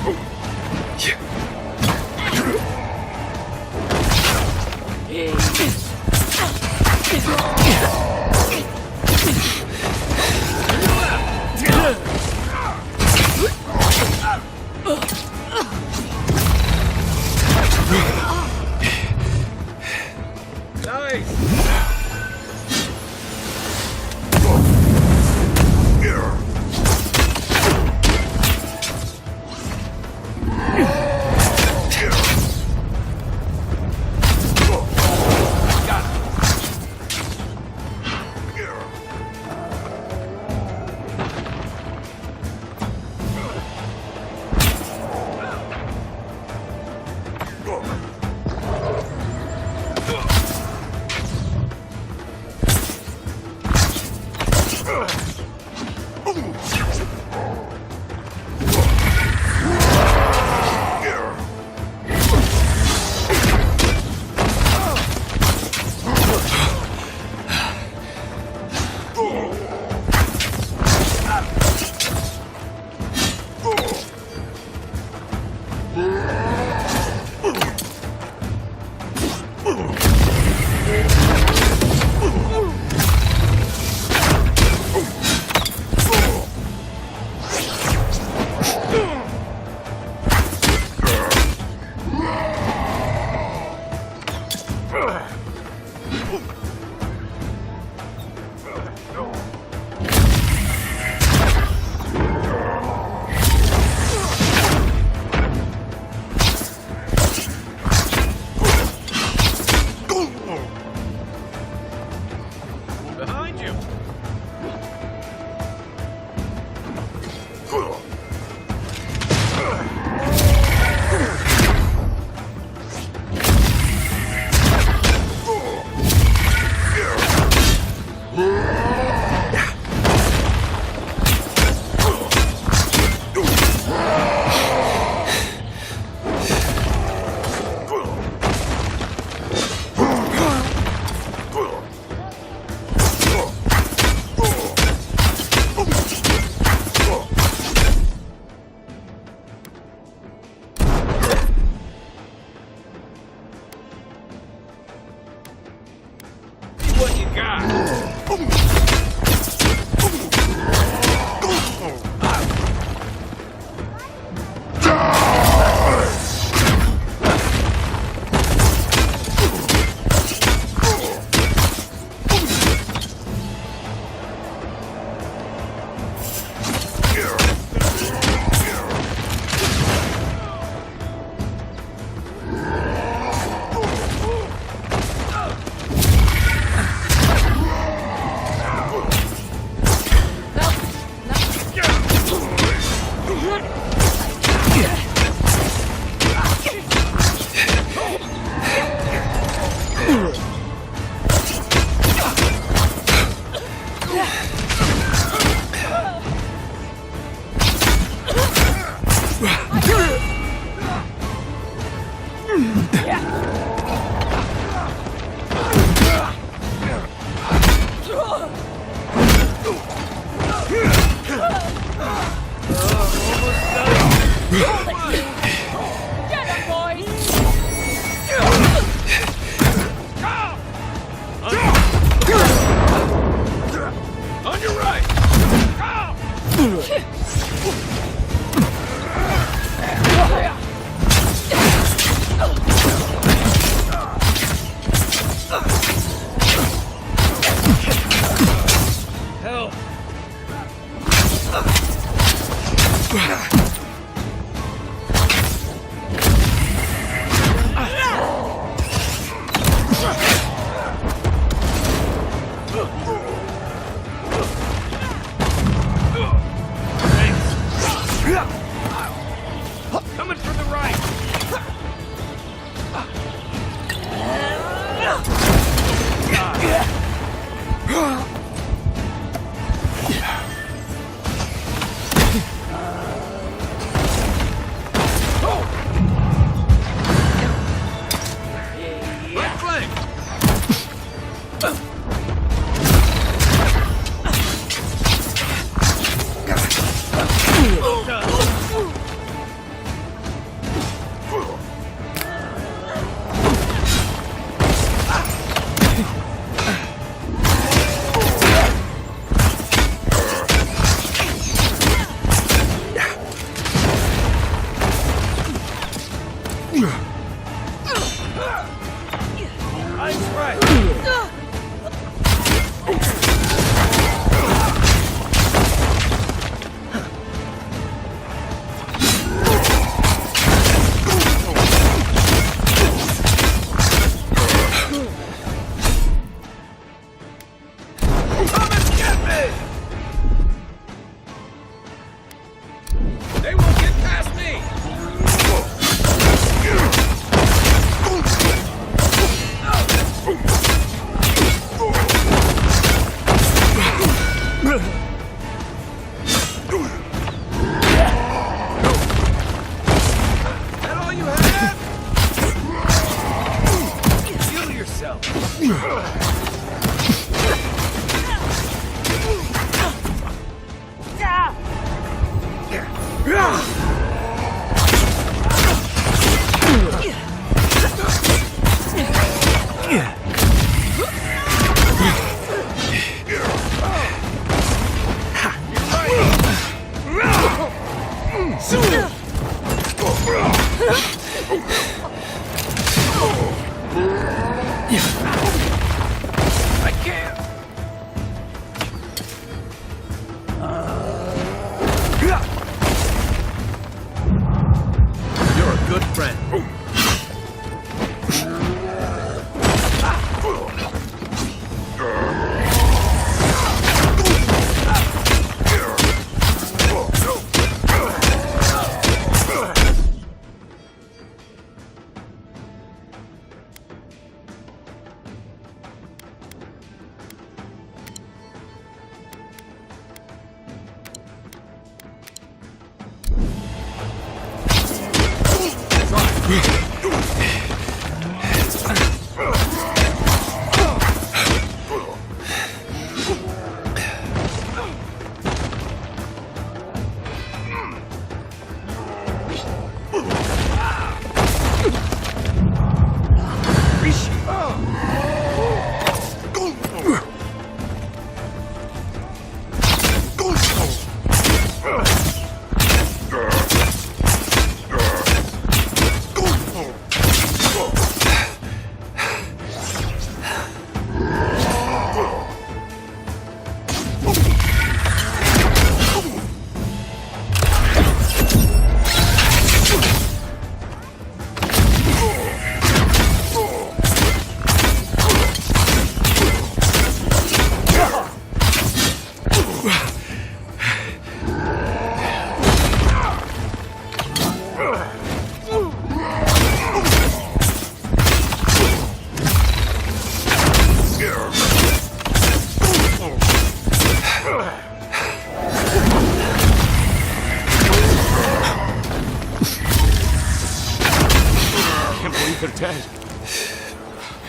They're dead.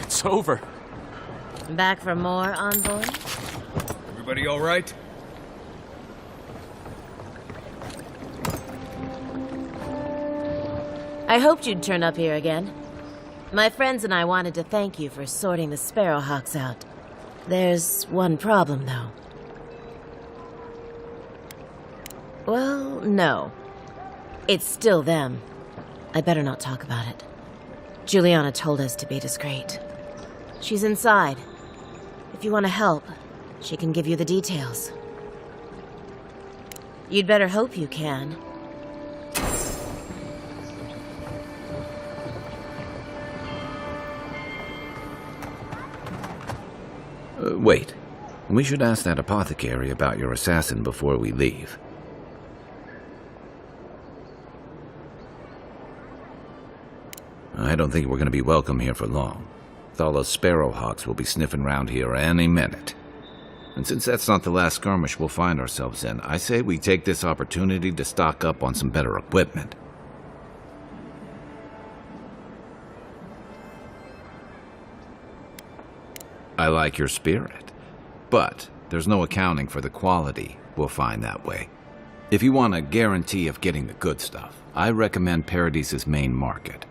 It's over. Back for more, Envoy? Everybody all right? I hoped you'd turn up here again. My friends and I wanted to thank you for sorting the Sparrowhawks out. There's one problem, though. Well, no. It's still them. I better not talk about it. Juliana told us to be discreet. She's inside. If you want to help, she can give you the details. You'd better hope you can. Wait. We should ask that apothecary about your assassin before we leave. I don't think we're going to be welcome here for long. All those Sparrowhawks will be sniffing around here any minute. And since that's not the last skirmish we'll find ourselves in, I say we take this opportunity to stock up on some better equipment. I like your spirit. But there's no accounting for the quality we'll find that way. If you want a guarantee of getting the good stuff, I recommend Paradise's main market.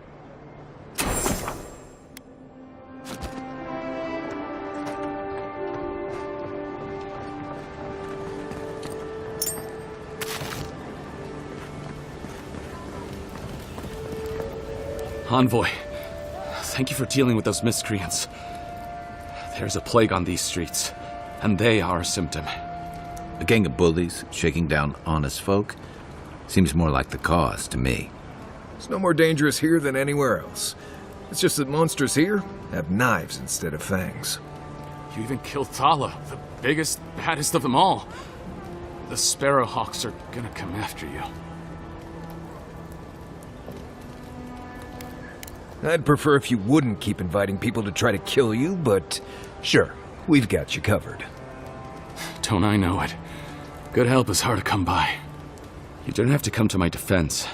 Envoy, thank you for dealing with those miscreants. There's a plague on these streets, and they are a symptom. A gang of bullies shaking down honest folk seems more like the cause to me. It's no more dangerous here than anywhere else. It's just that monsters here have knives instead of fangs. You even killed Thala, the biggest, baddest of them all. The Sparrowhawks are gonna come after you. I'd prefer if you wouldn't keep inviting people to try to kill you, but sure, we've got you covered. Don't I know it? Good help is hard to come by. You don't have to come to my defense.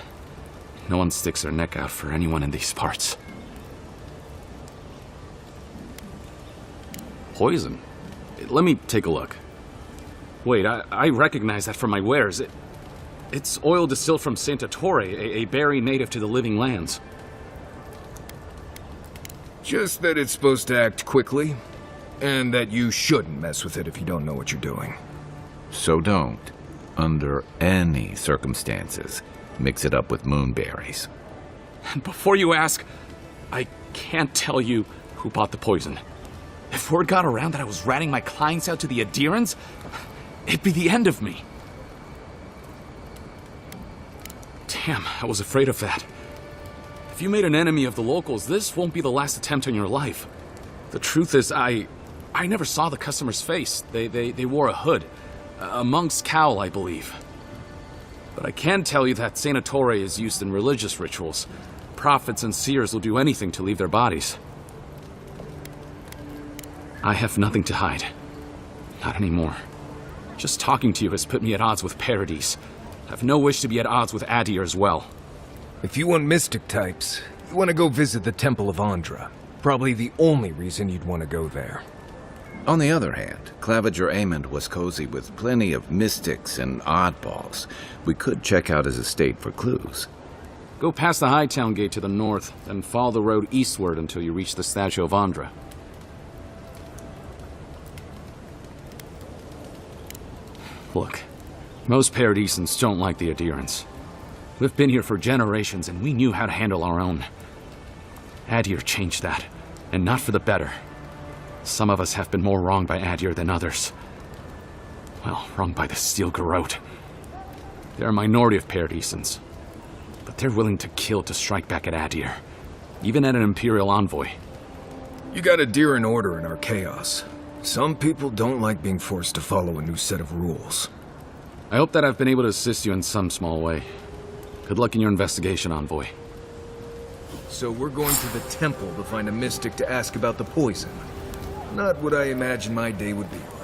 No one sticks their neck out for anyone in these parts. Poison? Let me take a look. Wait, I recognize that from my wares. It's oil distilled from Santa Torre, a berry native to the Living Lands. Just that it's supposed to act quickly, and that you shouldn't mess with it if you don't know what you're doing. So don't, under any circumstances, mix it up with moonberries. And before you ask, I can't tell you who bought the poison. If word got around that I was ratting my clients out to the Adherents, it'd be the end of me. Damn, I was afraid of that. If you made an enemy of the locals, this won't be the last attempt on your life. The truth is, I never saw the customer's face. They wore a hood. A monk's cowl, I believe. But I can tell you that Santa Torre is used in religious rituals. Prophets and seers will do anything to leave their bodies. I have nothing to hide. Not anymore. Just talking to you has put me at odds with Paradise. I have no wish to be at odds with Adir as well. If you want mystic types, you want to go visit the Temple of Andra. Probably the only reason you'd want to go there. On the other hand, Claviger Amond was cozy with plenty of mystics and oddballs. We could check out his estate for clues. Go past the Hightown Gate to the north, then follow the road eastward until you reach the statue of Andra. Look, most Paradisans don't like the Adherents. We've been here for generations, and we knew how to handle our own. Adir changed that, and not for the better. Some of us have been more wronged by Adir than others. Well, wronged by the Steel Garrote. They're a minority of Paradisans, but they're willing to kill to strike back at Adir, even at an Imperial envoy. You got Adiran order in our chaos. Some people don't like being forced to follow a new set of rules. I hope that I've been able to assist you in some small way. Good luck in your investigation, Envoy. So we're going to the temple to find a mystic to ask about the poison. Not what I imagined my day would be like.